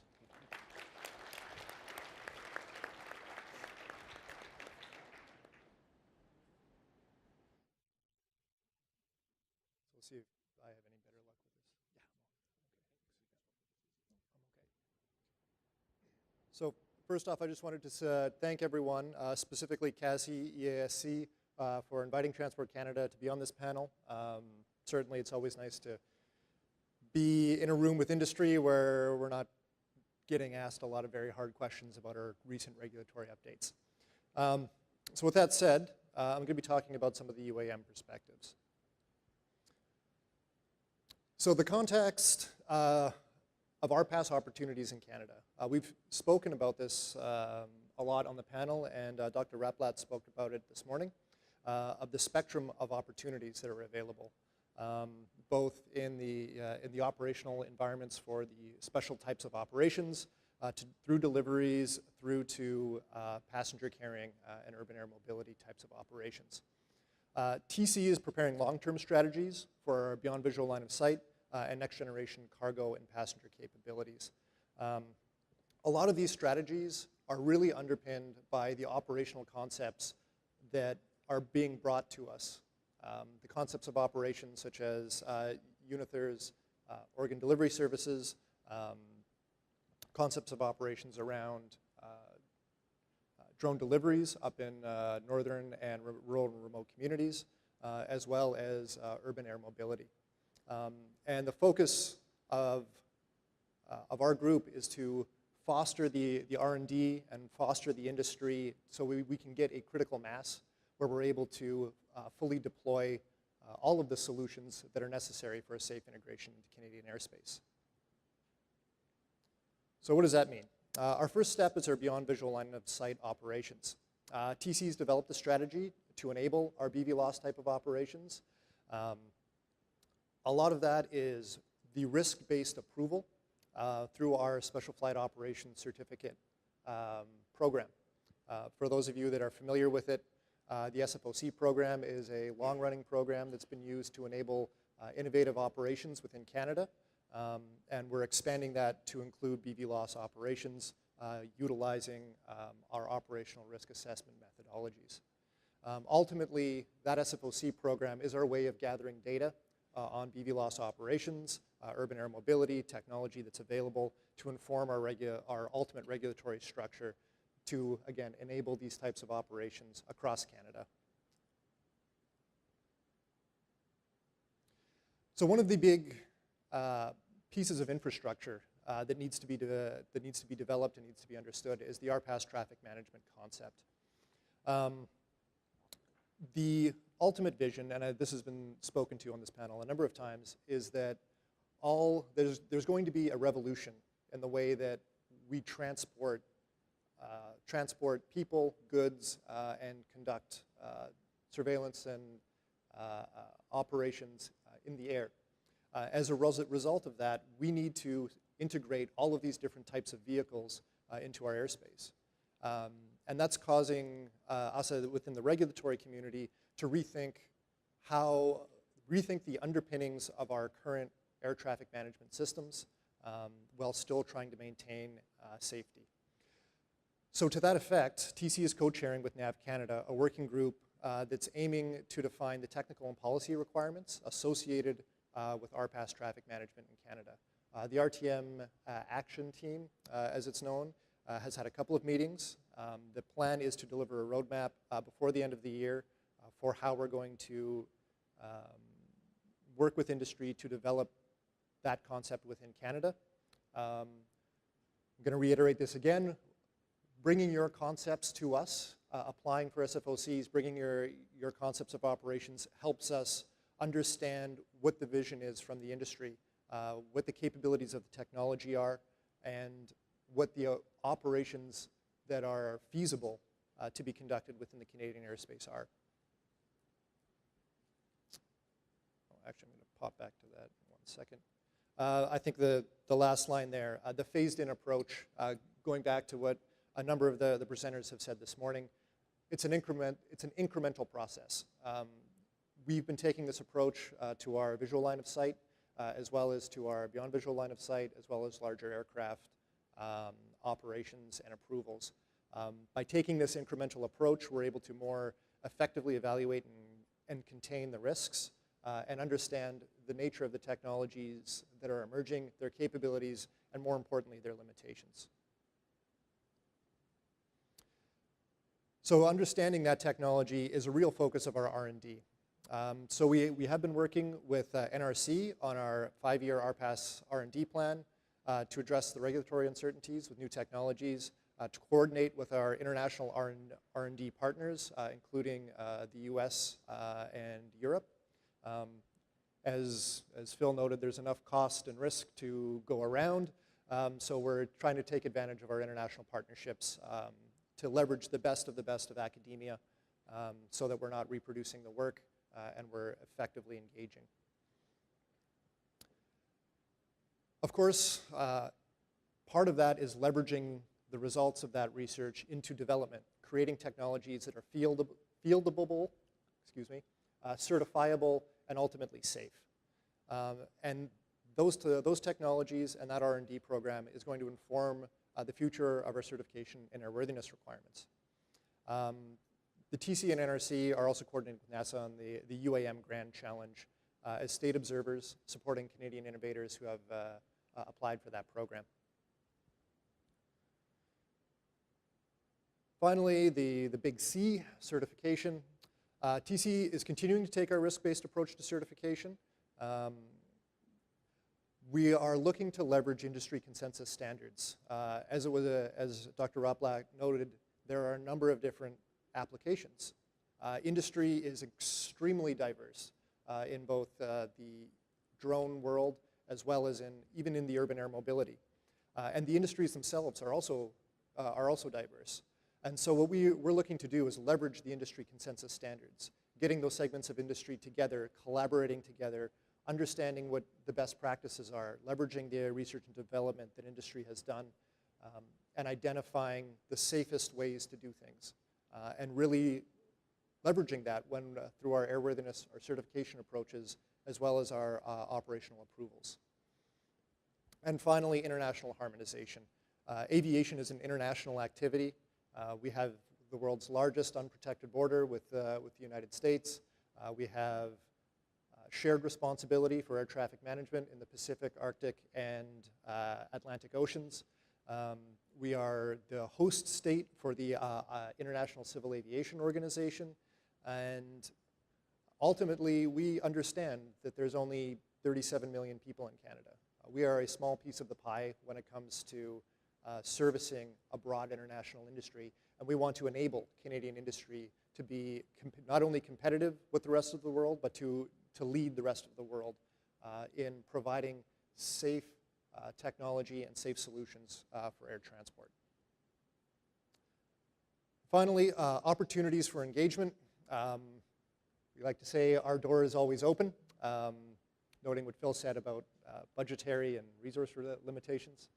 We'll see if I have any better luck with this. Yeah, I'm okay. So first off, I just wanted to thank everyone, specifically CASI, EASC, for inviting Transport Canada to be on this panel. Certainly, it's always nice to be in a room with industry where we're not getting asked a lot of very hard questions about our recent regulatory updates. So with that said, I'm going to be talking about some of the UAM perspectives. So the context of our past opportunities in Canada. We've spoken about this a lot on the panel, and Dr. Raplat spoke about it this morning, of the spectrum of opportunities that are available, both in the operational environments for the special types of operations, through deliveries, through to passenger carrying and urban air mobility types of operations. TC is preparing long-term strategies for our beyond visual line of sight and next generation cargo and passenger capabilities. A lot of these strategies are really underpinned by the operational concepts that are being brought to us. The concepts of operations such as UNITHER's organ delivery services, concepts of operations around drone deliveries up in northern and rural and remote communities, as well as urban air mobility. And the focus of our group is to foster the R&D and foster the industry so we can get a critical mass where we're able to fully deploy all of the solutions that are necessary for a safe integration into Canadian airspace. So what does that mean? Our first step is our beyond visual line of sight operations. TC's developed a strategy to enable our BVLOS type of operations. A lot of that is the risk-based approval through our Special Flight Operations Certificate program. For those of you that are familiar with it, the SFOC program is a long-running program that's been used to enable innovative operations within Canada, and we're expanding that to include BVLOS operations, utilizing our operational risk assessment methodologies. Ultimately, that SFOC program is our way of gathering data on BVLOS operations, urban air mobility, technology that's available to inform our ultimate regulatory structure to, again, enable these types of operations across Canada. So one of the big pieces of infrastructure that needs to be developed and needs to be understood is the RPAS traffic management concept. The ultimate vision, and this has been spoken to on this panel a number of times, is that there's going to be a revolution in the way that we transport people, goods, and conduct surveillance and operations in the air. As a result of that, we need to integrate all of these different types of vehicles into our airspace. And that's causing us within the regulatory community to rethink the underpinnings of our current air traffic management systems while still trying to maintain safety. So to that effect, TC is co-chairing with NAV Canada a working group that's aiming to define the technical and policy requirements associated with RPAS traffic management in Canada. The RTM action team, as it's known, has had a couple of meetings. The plan is to deliver a roadmap before the end of the year for how we're going to work with industry to develop that concept within Canada. I'm going to reiterate this again. Bringing your concepts to us, applying for SFOCs, bringing your concepts of operations helps us understand what the vision is from the industry, what the capabilities of the technology are, and what the operations that are feasible to be conducted within the Canadian airspace are. Oh, actually, I'm going to pop back to that in 1 second. I think the last line there, the phased-in approach, going back to what a number of the presenters have said this morning, it's an incremental process. We've been taking this approach to our visual line of sight, as well as to our beyond visual line of sight, as well as larger aircraft operations and approvals. By taking this incremental approach, we're able to more effectively evaluate and contain the risks and understand the nature of the technologies that are emerging, their capabilities, and more importantly, their limitations. So understanding that technology is a real focus of our R&D. So we have been working with NRC on our 5-year RPAS R&D plan to address the regulatory uncertainties with new technologies, to coordinate with our international R&D partners, including the US and Europe. As Phil noted, there's enough cost and risk to go around, so we're trying to take advantage of our international partnerships to leverage the best of academia so that we're not reproducing the work and we're effectively engaging. Of course, part of that is leveraging the results of that research into development, creating technologies that are fieldable, certifiable, and ultimately safe. And those technologies and that R&D program is going to inform the future of our certification and airworthiness requirements. The TC and NRC are also coordinating with NASA on the UAM Grand Challenge as state observers supporting Canadian innovators who have applied for that program. Finally, the big C, certification. TC is continuing to take our risk-based approach to certification. We are looking to leverage industry consensus standards. As Dr. Rapplak noted, there are a number of different applications. Industry is extremely diverse in both the drone world as well as even in the urban air mobility. And the industries themselves are also diverse. And so what we're looking to do is leverage the industry consensus standards, getting those segments of industry together, collaborating together, understanding what the best practices are, leveraging the research and development that industry has done, and identifying the safest ways to do things. And really leveraging that through our airworthiness, our certification approaches, as well as our operational approvals. And finally, international harmonization. Aviation is an international activity. We have the world's largest unprotected border with the United States. We have shared responsibility for air traffic management in the Pacific, Arctic, and Atlantic Oceans. We are the host state for the International Civil Aviation Organization, and ultimately we understand that there's only 37 million people in Canada. We are a small piece of the pie when it comes to servicing a broad international industry, and we want to enable Canadian industry to be not only competitive with the rest of the world, but to lead the rest of the world in providing safe technology and safe solutions for air transport. Finally, opportunities for engagement. We like to say our door is always open, noting what Phil said about budgetary and resource limitations.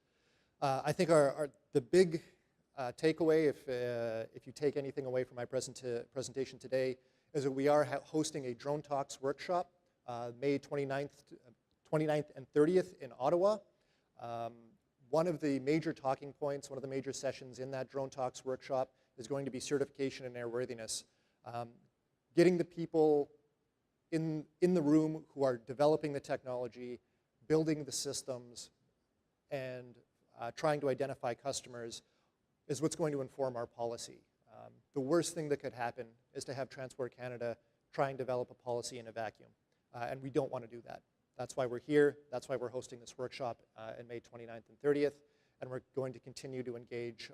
I think the big takeaway, if you take anything away from my presentation today, is that we are hosting a Drone Talks workshop May 29th and 30th in Ottawa. One of the major talking points, one of the major sessions in that Drone Talks workshop is going to be certification and airworthiness. Getting the people in the room who are developing the technology, building the systems, and trying to identify customers is what's going to inform our policy. The worst thing that could happen is to have Transport Canada try and develop a policy in a vacuum, and we don't want to do that. That's why we're here. That's why we're hosting this workshop in May 29th and 30th, and we're going to continue to engage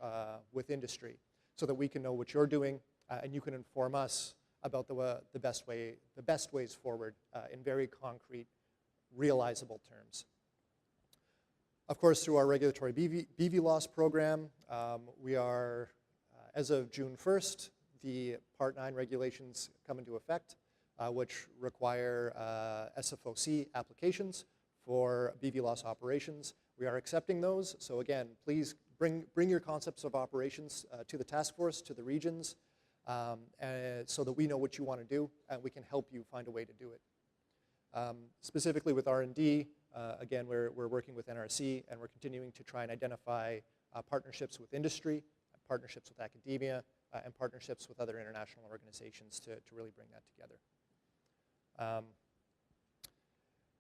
with industry so that we can know what you're doing, and you can inform us about the best ways forward in very concrete, realizable terms. Of course, through our regulatory BVLOS program, we are, as of June 1st, the Part 9 regulations come into effect, which require SFOC applications for BVLOS operations. We are accepting those, so again, please bring your concepts of operations to the task force, to the regions, so that we know what you want to do, and we can help you find a way to do it. Specifically with R&D, again, we're working with NRC, and we're continuing to try and identify partnerships with industry, partnerships with academia, and partnerships with other international organizations to really bring that together.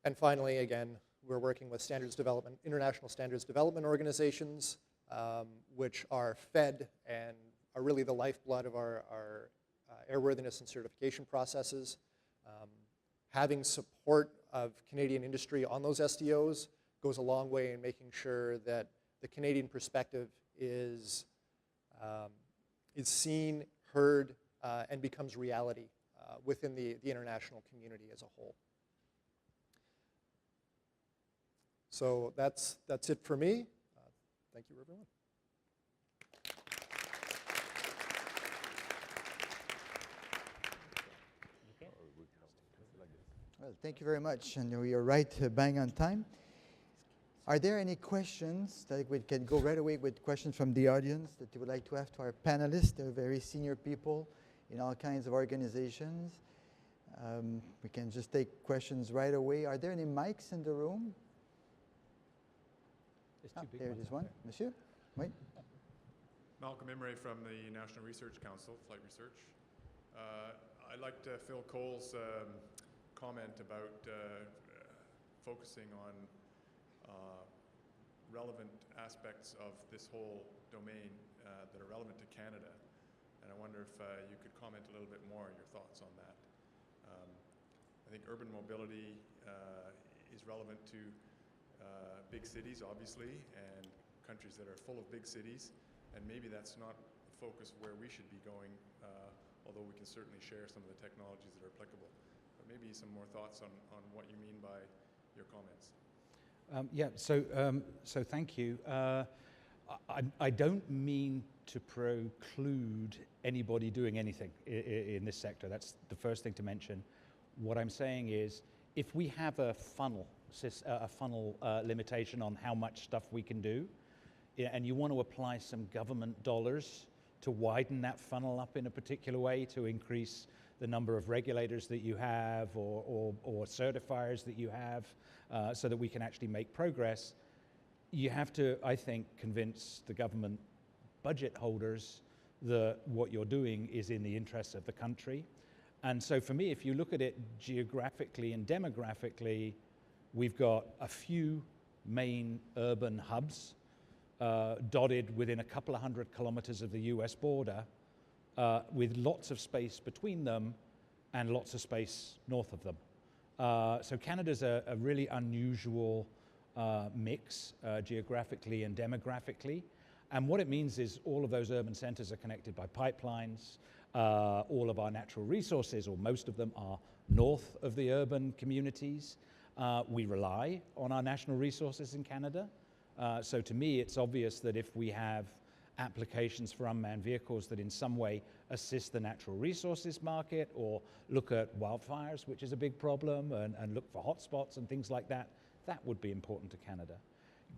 And finally, again, we're working with international standards development organizations, which are fed and are really the lifeblood of our airworthiness and certification processes. Having support of Canadian industry on those SDOs goes a long way in making sure that the Canadian perspective is seen, heard, and becomes reality within the international community as a whole. So that's it for me. Thank you, everyone. Well, thank you very much, and we are right bang on time. Are there any questions that we can go right away with questions from the audience that you would like to ask to our panelists? They're very senior people in all kinds of organizations. We can just take questions right away. Are there any mics in the room? There is one. Monsieur? Wait. Malcolm Imre from the National Research Council, Flight Research. I liked Phil Cole's comment about focusing on relevant aspects of this whole domain that are relevant to Canada. And I wonder if you could comment a little bit more on your thoughts on that. I think urban mobility is relevant to big cities, obviously, and countries that are full of big cities. And maybe that's not the focus where we should be going, although we can certainly share some of the technologies that are applicable. But maybe some more thoughts on what you mean by your comments. So thank you. I don't mean to preclude anybody doing anything in this sector. That's the first thing to mention. What I'm saying is, if we have a funnel limitation on how much stuff we can do, and you want to apply some government dollars to widen that funnel up in a particular way to increase the number of regulators that you have or certifiers that you have so that we can actually make progress, you have to, I think, convince the government budget holders that what you're doing is in the interests of the country. And so for me, if you look at it geographically and demographically, we've got a few main urban hubs dotted within a couple of 100 kilometers of the US border with lots of space between them and lots of space north of them. So Canada's a really unusual mix geographically and demographically. And what it means is all of those urban centers are connected by pipelines. All of our natural resources, or most of them, are north of the urban communities. We rely on our national resources in Canada. So to me, it's obvious that if we have applications for unmanned vehicles that in some way assist the natural resources market, or look at wildfires, which is a big problem, and look for hotspots and things like that, that would be important to Canada.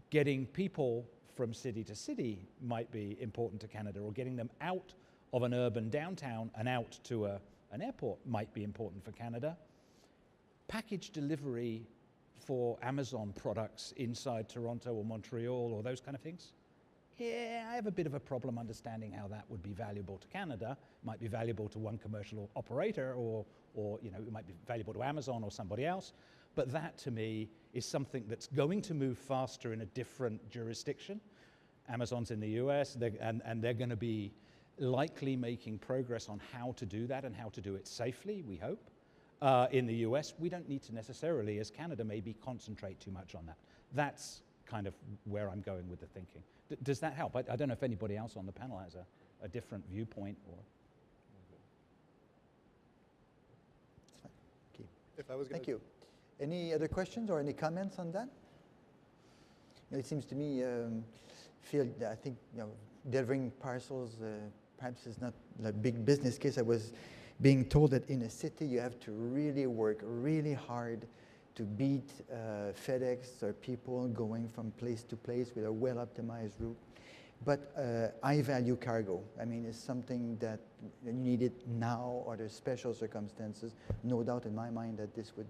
Getting people from city to city might be important to Canada, or getting them out of an urban downtown and out to an airport might be important for Canada. Package delivery for Amazon products inside Toronto or Montreal or those kind of things, yeah, I have a bit of a problem understanding how that would be valuable to Canada. It might be valuable to one commercial operator, or it might be valuable to Amazon or somebody else. But that, to me, is something that's going to move faster in a different jurisdiction. Amazon's in the US, and they're going to be likely making progress on how to do that and how to do it safely, we hope. In the US, we don't need to necessarily, as Canada, maybe concentrate too much on that. That's kind of where I'm going with the thinking. Does that help? I don't know if anybody else on the panel has a different viewpoint or... Okay. If I was going Thank you. Any other questions or any comments on that? It seems to me, I think delivering parcels perhaps is not a big business case. I was being told that in a city you have to really work really hard to beat FedEx or people going from place to place with a well-optimized route. But high-value cargo, I mean, is something that you need it now or there's special circumstances. No doubt in my mind that this would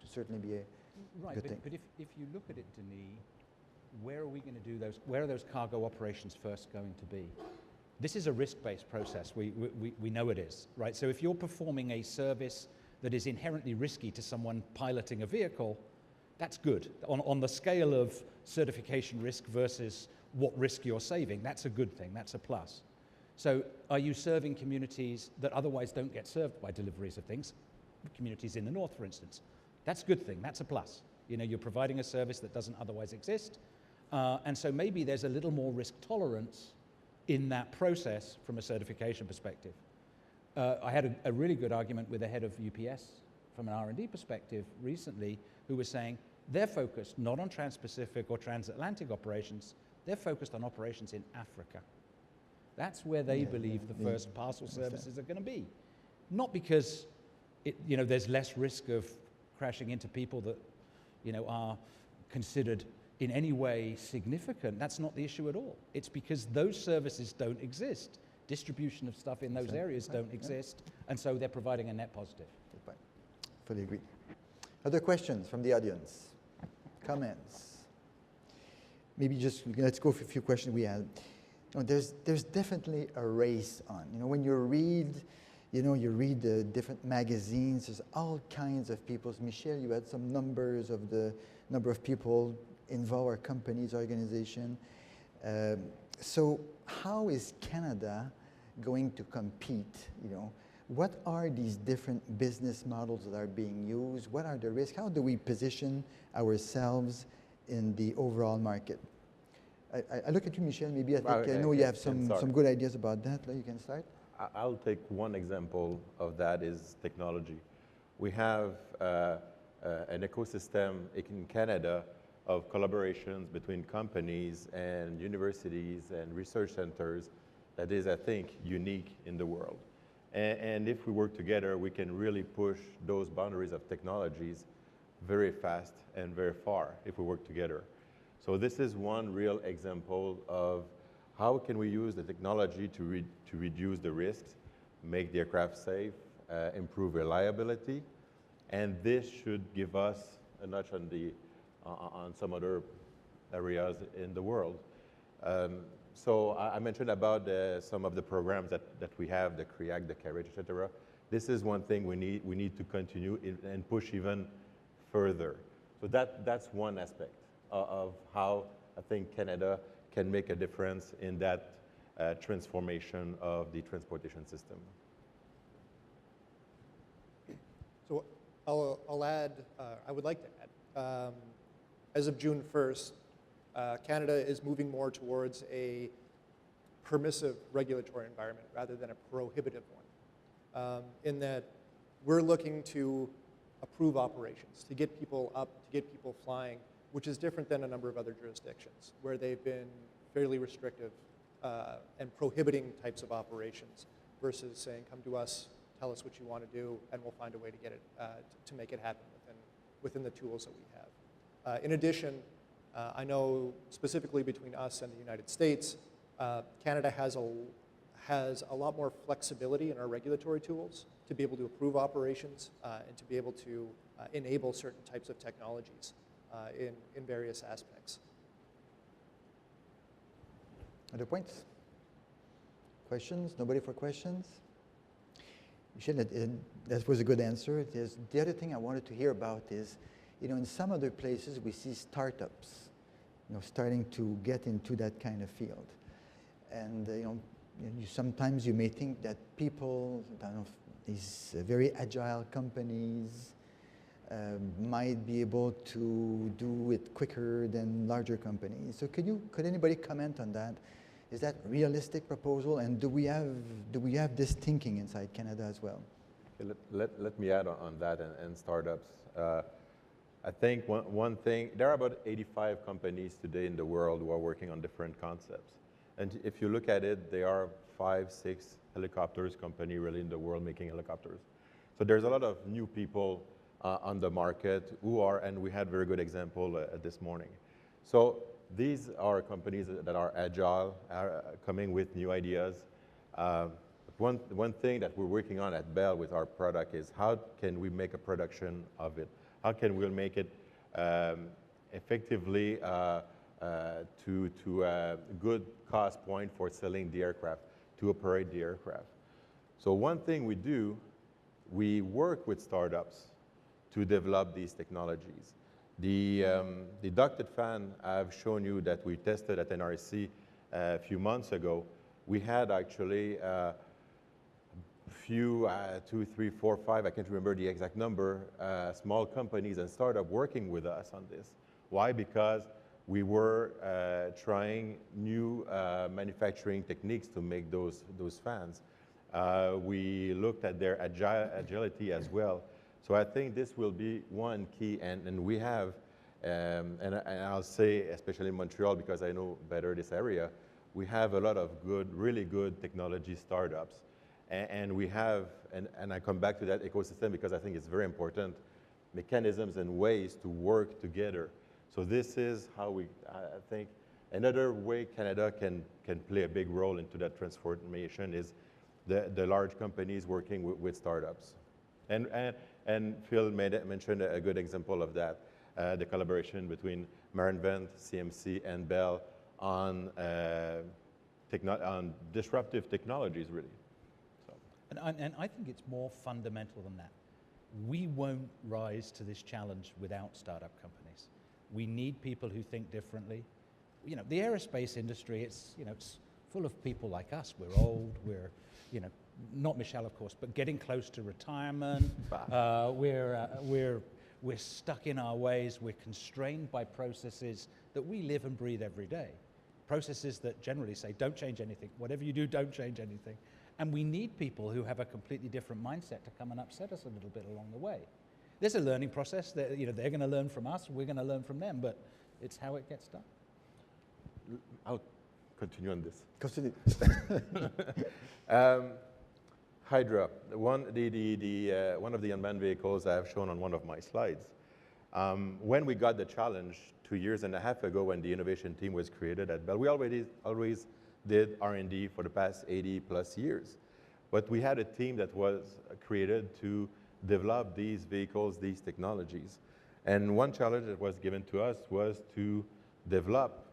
certainly be a good thing. But if you look at it, Denis, where are we going to do those? Where are those cargo operations first going to be? This is a risk-based process. We know it is, right? So if you're performing a service that is inherently risky to someone piloting a vehicle, that's good. On the scale of certification risk versus what risk you're saving, that's a good thing, that's a plus. So are you serving communities that otherwise don't get served by deliveries of things? Communities in the north, for instance. That's a good thing, that's a plus. You're providing a service that doesn't otherwise exist. And so maybe there's a little more risk tolerance in that process from a certification perspective. I had a really good argument with the head of UPS from an R&D perspective recently, who was saying they're focused not on trans-Pacific or transatlantic operations, they're focused on operations in Africa. That's where they believe the first parcel services are going to be. Not because there's less risk of crashing into people that are considered in any way significant. That's not the issue at all. It's because those services don't exist. Distribution of stuff in those areas don't exist, and so they're providing a net positive. Good point. Fully agree. Other questions from the audience? Comments? Maybe just let's go for a few questions we had. There's definitely a race on. When you read the different magazines, there's all kinds of people. Michel, you had some numbers of the number of people involved, our companies, organization. So how is Canada going to compete? What are these different business models that are being used? What are the risks? How do we position ourselves in the overall market? I look at you, Michel. Maybe I know you have some good ideas about that. You can start. I'll take one example of that is technology. We have an ecosystem in Canada of collaborations between companies and universities and research centers that is, I think, unique in the world. And if we work together, we can really push those boundaries of technologies very fast and very far if we work together. So this is one real example of how can we use the technology to reduce the risks, make the aircraft safe, improve reliability, and this should give us a notch on some other areas in the world. So I mentioned about some of the programs that we have, the CRIAC, the CARIC, etc. This is one thing we need to continue and push even further. So that's one aspect of how I think Canada can make a difference in that transformation of the transportation system. So I'll add, I would like to add, as of June 1st, Canada is moving more towards a permissive regulatory environment rather than a prohibitive one, in that we're looking to approve operations, to get people up, to get people flying, which is different than a number of other jurisdictions where they've been fairly restrictive and prohibiting types of operations versus saying, come to us, tell us what you want to do, and we'll find a way to get it, to make it happen within the tools that we have. In addition, I know specifically between us and the United States, Canada has a lot more flexibility in our regulatory tools to be able to approve operations and to be able to enable certain types of technologies in various aspects. Other points? Questions? Nobody for questions? Michel, that was a good answer. The other thing I wanted to hear about is, in some other places we see startups, starting to get into that kind of field. And, sometimes you may think that people, these very agile companies might be able to do it quicker than larger companies. So could anybody comment on that? Is that a realistic proposal, and do we have this thinking inside Canada as well? Let me add on that and startups. I think one thing, there are about 85 companies today in the world who are working on different concepts. And if you look at it, there are 5, 6 helicopters company really in the world making helicopters. So there's a lot of new people on the market who are, and we had very good example this morning. So these are companies that are agile, are coming with new ideas. One thing that we're working on at Bell with our product is how can we make a production of it? How can we make it effectively to a good cost point for selling the aircraft, to operate the aircraft? So one thing we do, we work with startups to develop these technologies. The ducted fan I've shown you that we tested at NRC a few months ago, we had actually few, 2, 3, 4, 5, I can't remember the exact number, small companies and startups working with us on this. Why? Because we were trying new manufacturing techniques to make those fans. We looked at their agility as well. So I think this will be one key, and we have, and I'll say especially in Montreal because I know better this area, we have a lot of good, really good technology startups. And we have, and I come back to that ecosystem because I think it's very important, mechanisms and ways to work together. So this is how we, I think, another way Canada can play a big role into that transformation is the large companies working with startups. And Phil mentioned a good example of that, the collaboration between Marinvent, CMC, and Bell on disruptive technologies, really. So. And I think it's more fundamental than that. We won't rise to this challenge without startup companies. We need people who think differently. The aerospace industry, it's full of people like us. We're old, we're, not Michel, of course, but getting close to retirement. We're stuck in our ways. We're constrained by processes that we live and breathe every day. Processes that generally say, don't change anything. Whatever you do, don't change anything. And we need people who have a completely different mindset to come and upset us a little bit along the way. There's a learning process that, they're going to learn from us, we're going to learn from them, but it's how it gets done. I'll continue on this. Continue. Hydra, one of the unmanned vehicles I have shown on one of my slides. When we got the challenge 2.5 years ago when the innovation team was created at Bell, we always did R&D for the past 80 plus years. But we had a team that was created to develop these vehicles, these technologies. And one challenge that was given to us was to develop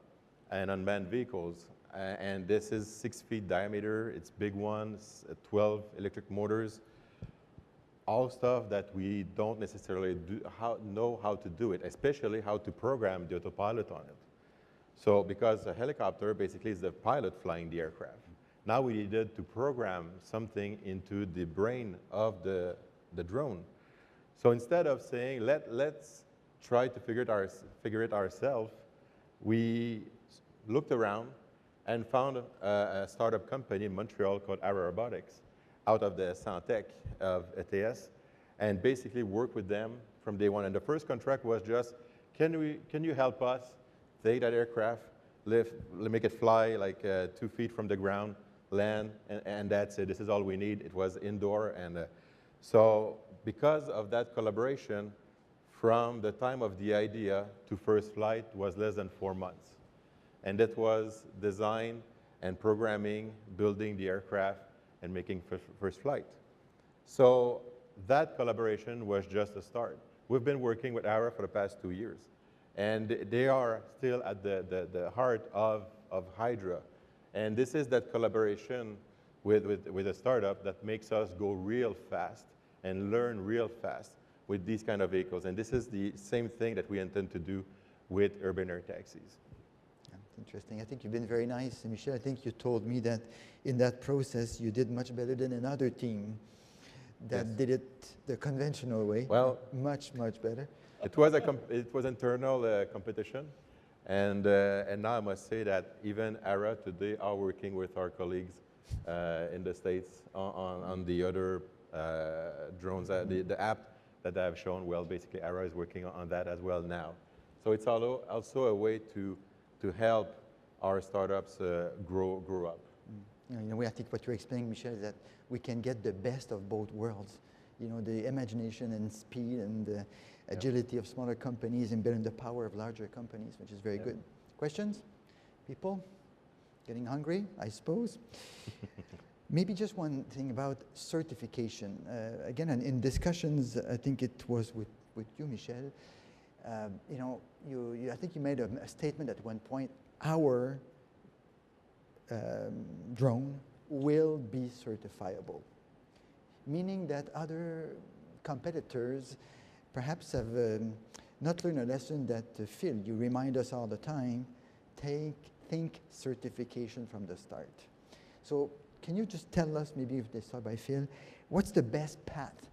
an unmanned vehicles. And this is 6 feet diameter, it's big ones, 12 electric motors, all stuff that we don't necessarily know how to do it, especially how to program the autopilot on it. So because a helicopter basically is the pilot flying the aircraft. Now we needed to program something into the brain of the drone. So instead of saying, let's try to figure it ourselves, we looked around and found a startup company in Montreal called AERO Robotics out of the Santec of ETS, and basically worked with them from day one. And the first contract was just, can you help us take that aircraft, make it fly like 2 feet from the ground, land, and that's it. This is all we need. It was indoor, and so because of that collaboration, from the time of the idea to first flight was less than 4 months. And that was design and programming, building the aircraft, and making first flight. So that collaboration was just a start. We've been working with AERO for the past 2 years, and they are still at the heart of Hydra. And this is that collaboration with a startup that makes us go real fast and learn real fast with these kind of vehicles. And this is the same thing that we intend to do with urban air taxis. Yeah, interesting. I think you've been very nice, Michel. I think you told me that in that process you did much better than another team that did it the conventional way. Well, much better. It was internal competition, and now I must say that even AERO today are working with our colleagues in the States on the other drones, the app that I've shown. Well, basically AERO is working on that as well now. So it's also a way to help our startups grow up. In a way, I think what you're explaining, Michel, is that we can get the best of both worlds. You know, the imagination and speed and the agility of smaller companies embedded in the power of larger companies, which is very good. Questions? People? Getting hungry, I suppose? Maybe just one thing about certification. Again, in discussions, I think it was with you, Michel, you know, I think you made a statement at one point, our drone will be certifiable, meaning that other competitors perhaps have not learned a lesson that Phil, you remind us all the time, think certification from the start. So can you just tell us, maybe if they start by Phil, what's the best path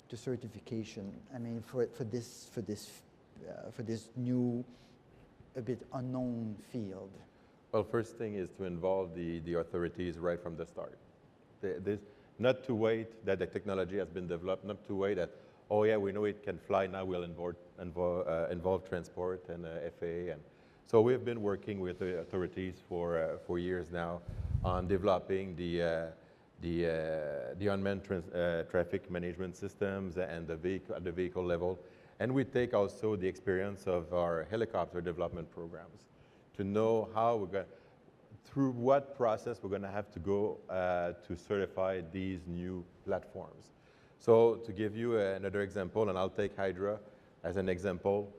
to certification? I mean, for this new, a bit unknown field. Well, first thing is to involve the authorities right from the start. Not to wait that the technology has been developed, not to wait that, oh yeah, we know it can fly, now we'll involve transport and FAA. And so we've been working with the authorities for years now on developing the unmanned traffic management systems and the vehicle level. And we take also the experience of our helicopter development programs to know how we're going, through what process we're going to have to go to certify these new platforms. So to give you another example, and I'll take Hydra as an example,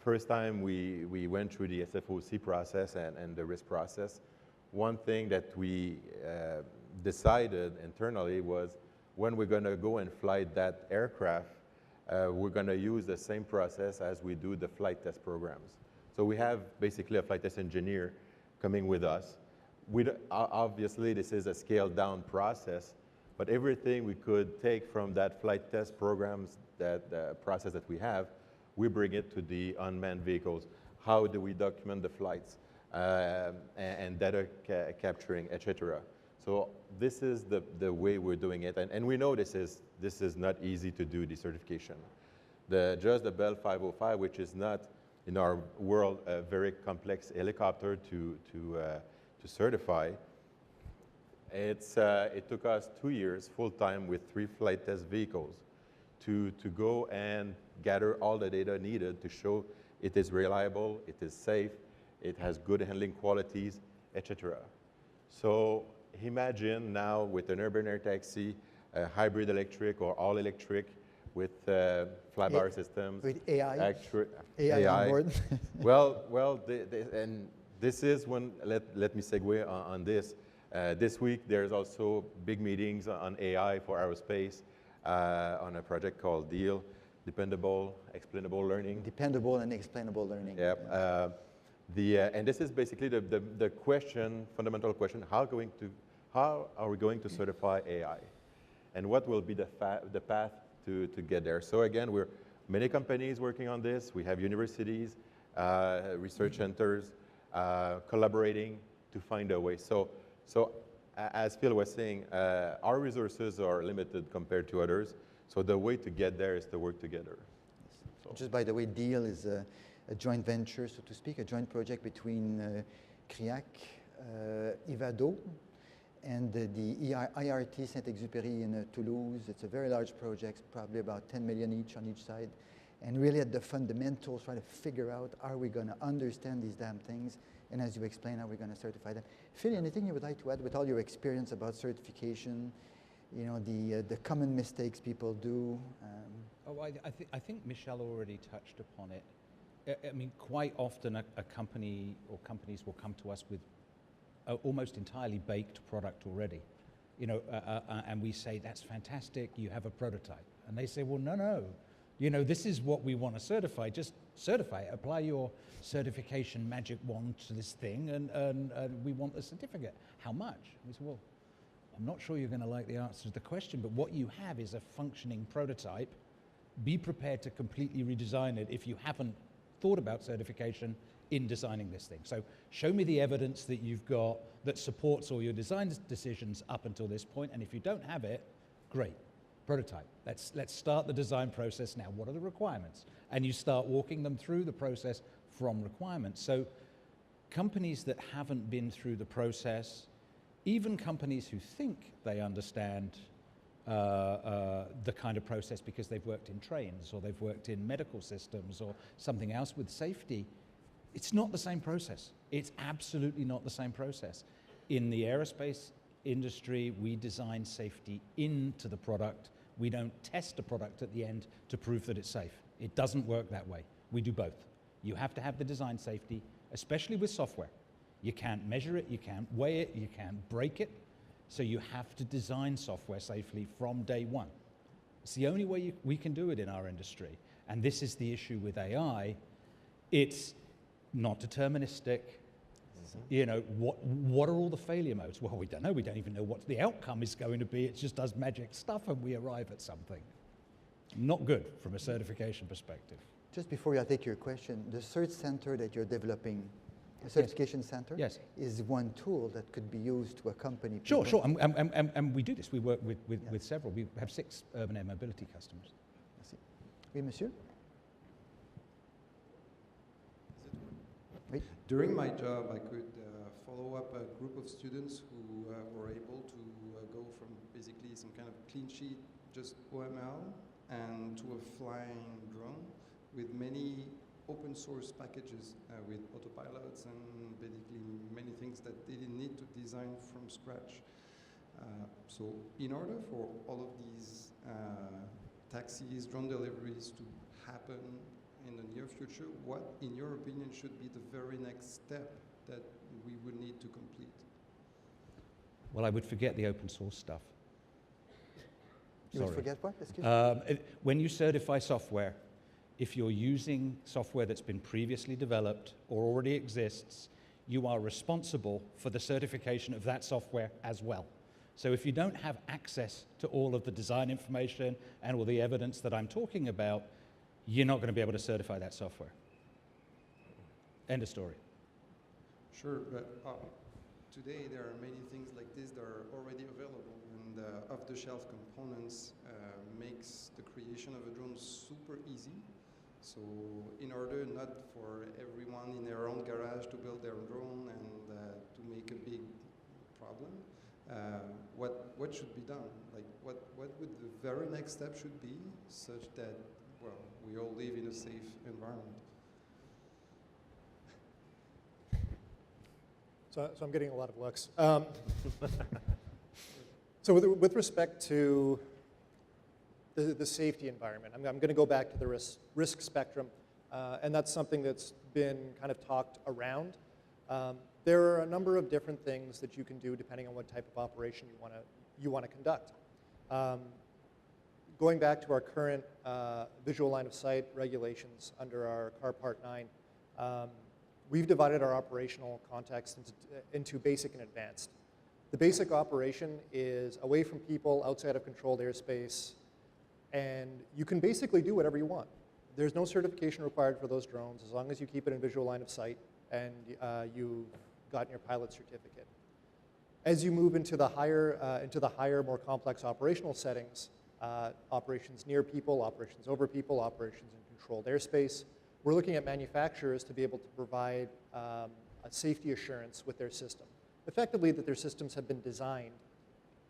first time we went through the SFOC process and the risk process, one thing that we decided internally was when we're going to go and fly that aircraft, we're going to use the same process as we do the flight test programs. So we have basically a flight test engineer coming with us. Obviously, this is a scaled-down process, but everything we could take from that flight test programs, that process that we have, we bring it to the unmanned vehicles. How do we document the flights and data capturing, etc. So this is the way we're doing it, and we know this is not easy to do, the certification. Just the Bell 505, which is not in our world a very complex helicopter to certify. It took us 2 years full time with 3 flight test vehicles to go and gather all the data needed to show it is reliable, it is safe, it has good handling qualities, etc. So imagine now with an urban air taxi, a hybrid electric or all electric with flyby systems. With AI? AI on board? well, and this is when, let me segue on this. This week there's also big meetings on AI for aerospace on a project called DEAL, Dependable, Explainable Learning. Dependable and explainable learning. Yep. And this is basically the question, fundamental question, how are we going to certify AI? And what will be the path to get there? So again, we're many companies working on this. We have universities, research centers, collaborating to find a way. So as Phil was saying, our resources are limited compared to others. So the way to get there is to work together. So. Just by the way, DEAL is a joint venture, so to speak, a joint project between CRIAC, IVADO, and the IRT Saint-Exupéry in Toulouse. It's a very large project, probably about 10 million each on each side. And really at the fundamentals, trying to figure out, are we going to understand these damn things? And as you explain, how we're going to certify them. Phil, anything you would like to add with all your experience about certification, you know, the common mistakes people do? I think Michel already touched upon it. I mean, quite often a company or companies will come to us with almost entirely baked product already, you know, and we say, that's fantastic, you have a prototype. And they say, well, no, you know, this is what we want to certify, just certify it, apply your certification magic wand to this thing, and we want a certificate. How much? We say, well, I'm not sure you're going to like the answer to the question, but what you have is a functioning prototype. Be prepared to completely redesign it if you haven't thought about certification in designing this thing. So show me the evidence that you've got that supports all your design decisions up until this point, and if you don't have it, great, prototype. Let's start the design process now. What are the requirements? And you start walking them through the process from requirements. So companies that haven't been through the process, even companies who think they understand the kind of process because they've worked in trains or they've worked in medical systems or something else with safety, it's not the same process. It's absolutely not the same process. In the aerospace industry, we design safety into the product. We don't test a product at the end to prove that it's safe. It doesn't work that way. We do both. You have to have the design safety, especially with software. You can't measure it, you can't weigh it, you can't break it. So you have to design software safely from day one. It's the only way we can do it in our industry. And this is the issue with AI. It's not deterministic. You know, what are all the failure modes? Well, we don't know. We don't even know what the outcome is going to be. It just does magic stuff and we arrive at something. Not good from a certification perspective. Just before I take your question, the cert center that you're developing, the certification center, yes, is one tool that could be used to accompany Sure. people. And we do this. We work with several. We have 6 urban air mobility customers. Merci. Oui, monsieur? Oui. During my job, I could follow up a group of students who were able to go from basically some kind of clean sheet, just OML, and to a flying drone with many open source packages with autopilots and basically many things that they didn't need to design from scratch. So in order for all of these taxis, drone deliveries to happen in the near future, what, in your opinion, should be the very next step that we would need to complete? Well, I would forget the open source stuff. You would forget what? Excuse me? When you certify software, if you're using software that's been previously developed or already exists, you are responsible for the certification of that software as well. So if you don't have access to all of the design information and all the evidence that I'm talking about, you're not going to be able to certify that software. End of story. Sure, but today there are many things like this that are already available, and off-the-shelf components makes the creation of a drone super easy. So in order not for everyone in their own garage to build their own drone and to make a big problem, what should be done? Like what would the very next step should be such that, well, we all live in a safe environment? So I'm getting a lot of looks. So with respect to the safety environment, I'm going to go back to the risk spectrum, and that's something that's been kind of talked around. There are a number of different things that you can do depending on what type of operation you want to conduct. Going back to our current visual line of sight regulations under our CAR Part 9, we've divided our operational context into basic and advanced. The basic operation is away from people, outside of controlled airspace, and you can basically do whatever you want. There's no certification required for those drones as long as you keep it in visual line of sight and you've gotten your pilot certificate. As you move into the higher, more complex operational settings, operations near people, operations over people, operations in controlled airspace, we're looking at manufacturers to be able to provide a safety assurance with their system. Effectively, that their systems have been designed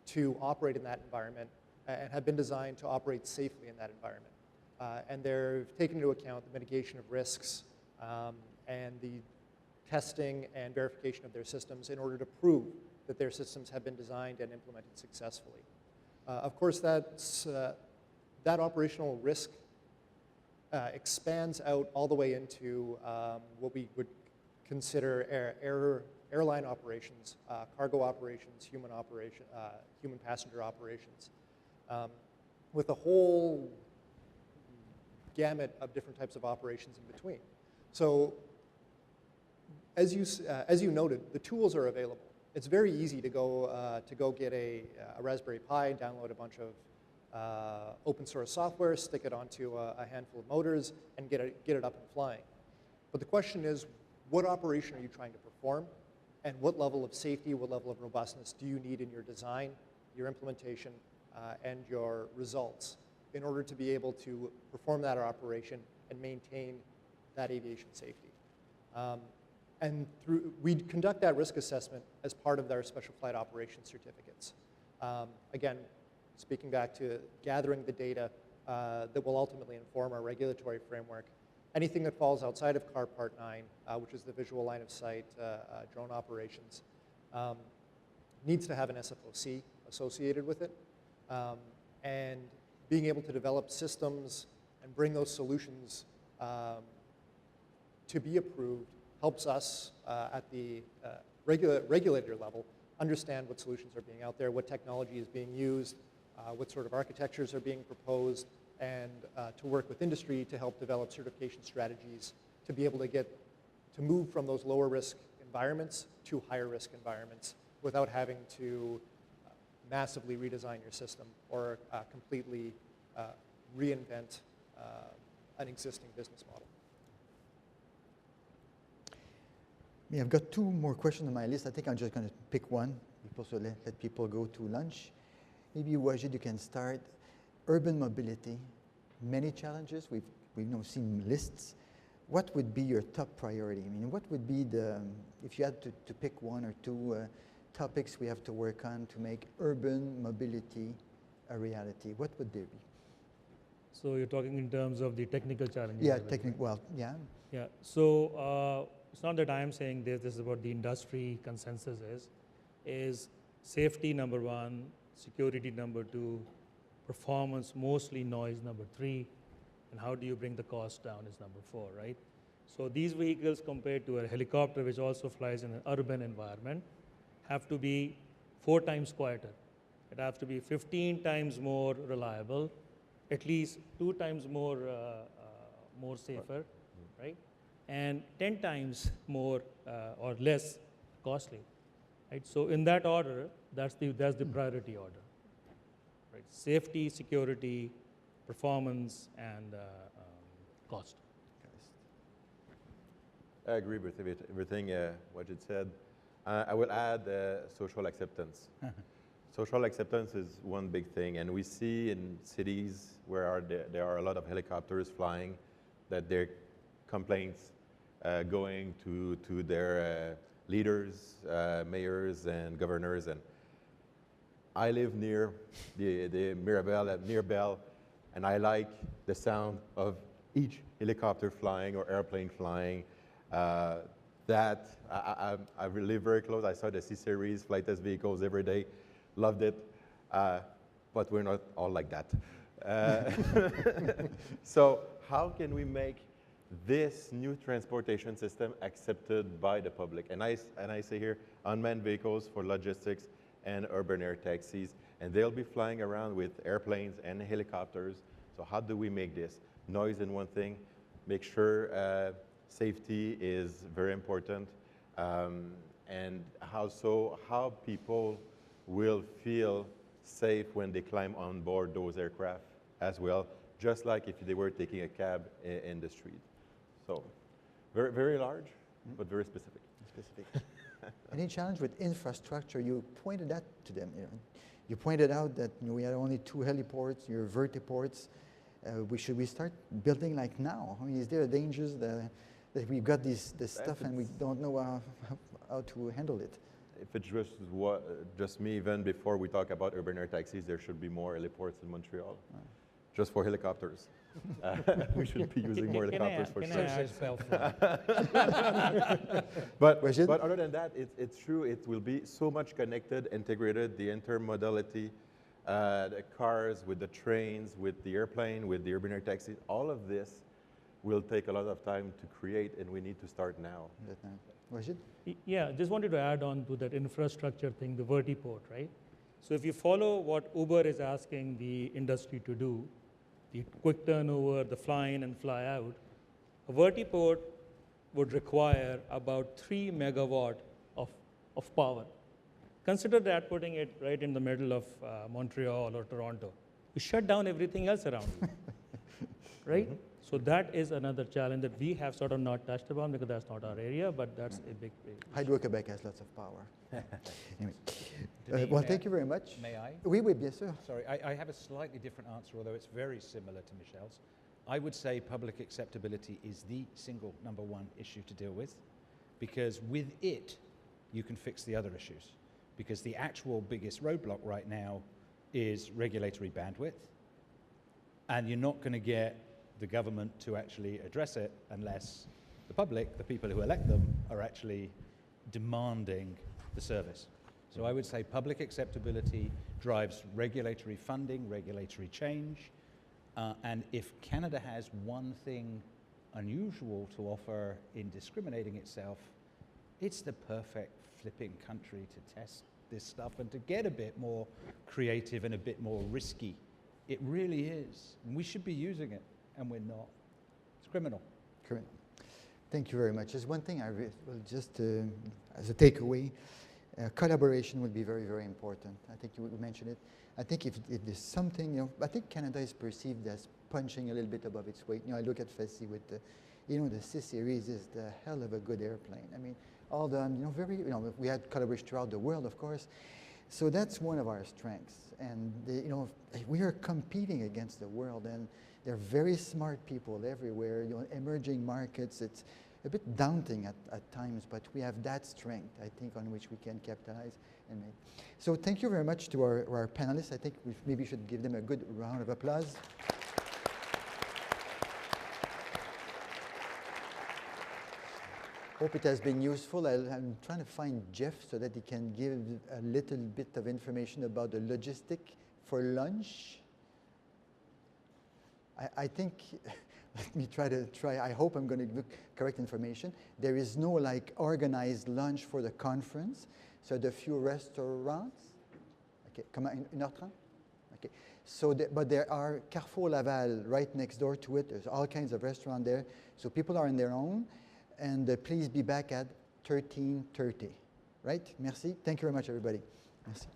to operate in that environment and have been designed to operate safely in that environment. And they've taken into account the mitigation of risks and the testing and verification of their systems in order to prove that their systems have been designed and implemented successfully. Of course, that operational risk expands out all the way into what we would consider airline operations, cargo operations, human passenger operations, with a whole gamut of different types of operations in between. So, as you noted, the tools are available. It's very easy to go get a Raspberry Pi, download a bunch of open source software, stick it onto a handful of motors, and get it up and flying. But the question is, what operation are you trying to perform, and what level of safety, what level of robustness do you need in your design, your implementation, and your results in order to be able to perform that operation and maintain that aviation safety. And we conduct that risk assessment as part of our special flight operations certificates. Again, speaking back to gathering the data that will ultimately inform our regulatory framework, anything that falls outside of CAR Part 9, which is the visual line of sight drone operations, needs to have an SFOC associated with it. And being able to develop systems and bring those solutions to be approved helps us at the regulator level understand what solutions are being out there, what technology is being used, what sort of architectures are being proposed, and to work with industry to help develop certification strategies to be able to move from those lower risk environments to higher risk environments without having to massively redesign your system or completely reinvent an existing business model. Yeah, I've got two more questions on my list. I think I'm just going to pick one, so let people go to lunch. Maybe Wajid, you can start. Urban mobility, many challenges. We've seen lists. What would be your top priority? I mean, what would be if you had to pick one or two topics we have to work on to make urban mobility a reality, what would they be? So you're talking in terms of the technical challenges? Yeah, well, yeah. Yeah, so it's not that I am saying this is what the industry consensus is safety number one, security number two, performance, mostly noise number three, and how do you bring the cost down is number four, right? So these vehicles compared to a helicopter, which also flies in an urban environment, have to be 4 times quieter. It has to be 15 times more reliable, at least 2 times more safer, right? And 10 times more or less costly, right? So in that order, that's the priority order, right? Safety, security, performance, and cost. I agree with everything Wajid said. I will add social acceptance. Social acceptance is one big thing, and we see in cities where there are a lot of helicopters flying that there are complaints going to their leaders, mayors, and governors. And I live near the Mirabel, near Bell, and I like the sound of each helicopter flying or airplane flying. I live very close. I saw the C-Series flight test vehicles every day. Loved it, but we're not all like that. So how can we make this new transportation system accepted by the public? And I say here, unmanned vehicles for logistics and urban air taxis, and they'll be flying around with airplanes and helicopters. So how do we make this? Noise is one thing. Make sure safety is very important, and how people will feel safe when they climb on board those aircraft as well, just like if they were taking a cab in the street. So very, very large, but very specific. Any challenge with infrastructure? You pointed that to them. You pointed out that we had only 2 heliports, your vertiports. should we start building like now? I mean, is there dangers that we've got this stuff and we don't know how to handle it? If it's just me, even before we talk about urban air taxis, there should be more heliports in Montreal, just for helicopters. We should be using more helicopters for sure. But other than that, it's true. It will be so much connected, integrated, the intermodality, the cars with the trains, with the airplane, with the urban air taxis. All of this will take a lot of time to create, and we need to start now. Wajid? Yeah, just wanted to add on to that infrastructure thing, the vertiport, right? So if you follow what Uber is asking the industry to do, the quick turnover, the fly in and fly out, a vertiport would require about 3 megawatt of power. Consider that putting it right in the middle of Montreal or Toronto. You shut down everything else around you, right? Mm-hmm. So that is another challenge that we have sort of not touched upon because that's not our area, but that's a big issue. Hydro-Québec has lots of power. Anyway. Denis, well, thank you very much. May I? Oui, bien sûr. Sorry, I have a slightly different answer, although it's very similar to Michel's. I would say public acceptability is the single number one issue to deal with, because with it, you can fix the other issues. Because the actual biggest roadblock right now is regulatory bandwidth, and you're not going to get the government to actually address it unless the public, the people who elect them, are actually demanding the service. So I would say public acceptability drives regulatory funding, regulatory change, and if Canada has one thing unusual to offer in discriminating itself, it's the perfect flipping country to test this stuff and to get a bit more creative and a bit more risky. It really is, and we should be using it. And we're not. It's criminal. Criminal. Thank you very much. There's one thing I will just, as a takeaway, collaboration would be very, very important. I think you mentioned it. I think if there's something, I think Canada is perceived as punching a little bit above its weight. I look at Fessy with the, the C-Series is the hell of a good airplane. I mean, all the, we had collaboration throughout the world, of course. So that's one of our strengths. And, we are competing against the world, and they're very smart people everywhere, emerging markets. It's a bit daunting at times, but we have that strength, I think, on which we can capitalize and make. So thank you very much to our panelists. I think we maybe should give them a good round of applause. Hope it has been useful. I'm trying to find Jeff so that he can give a little bit of information about the logistic for lunch. I think, let me try, I hope I'm going to look correct information. There is no organized lunch for the conference. So the few restaurants, okay, come on, 1h30? Okay, so, but there are Carrefour Laval right next door to it. There's all kinds of restaurants there. So people are on their own. And please be back at 13:30, right? Merci. Thank you very much, everybody. Merci.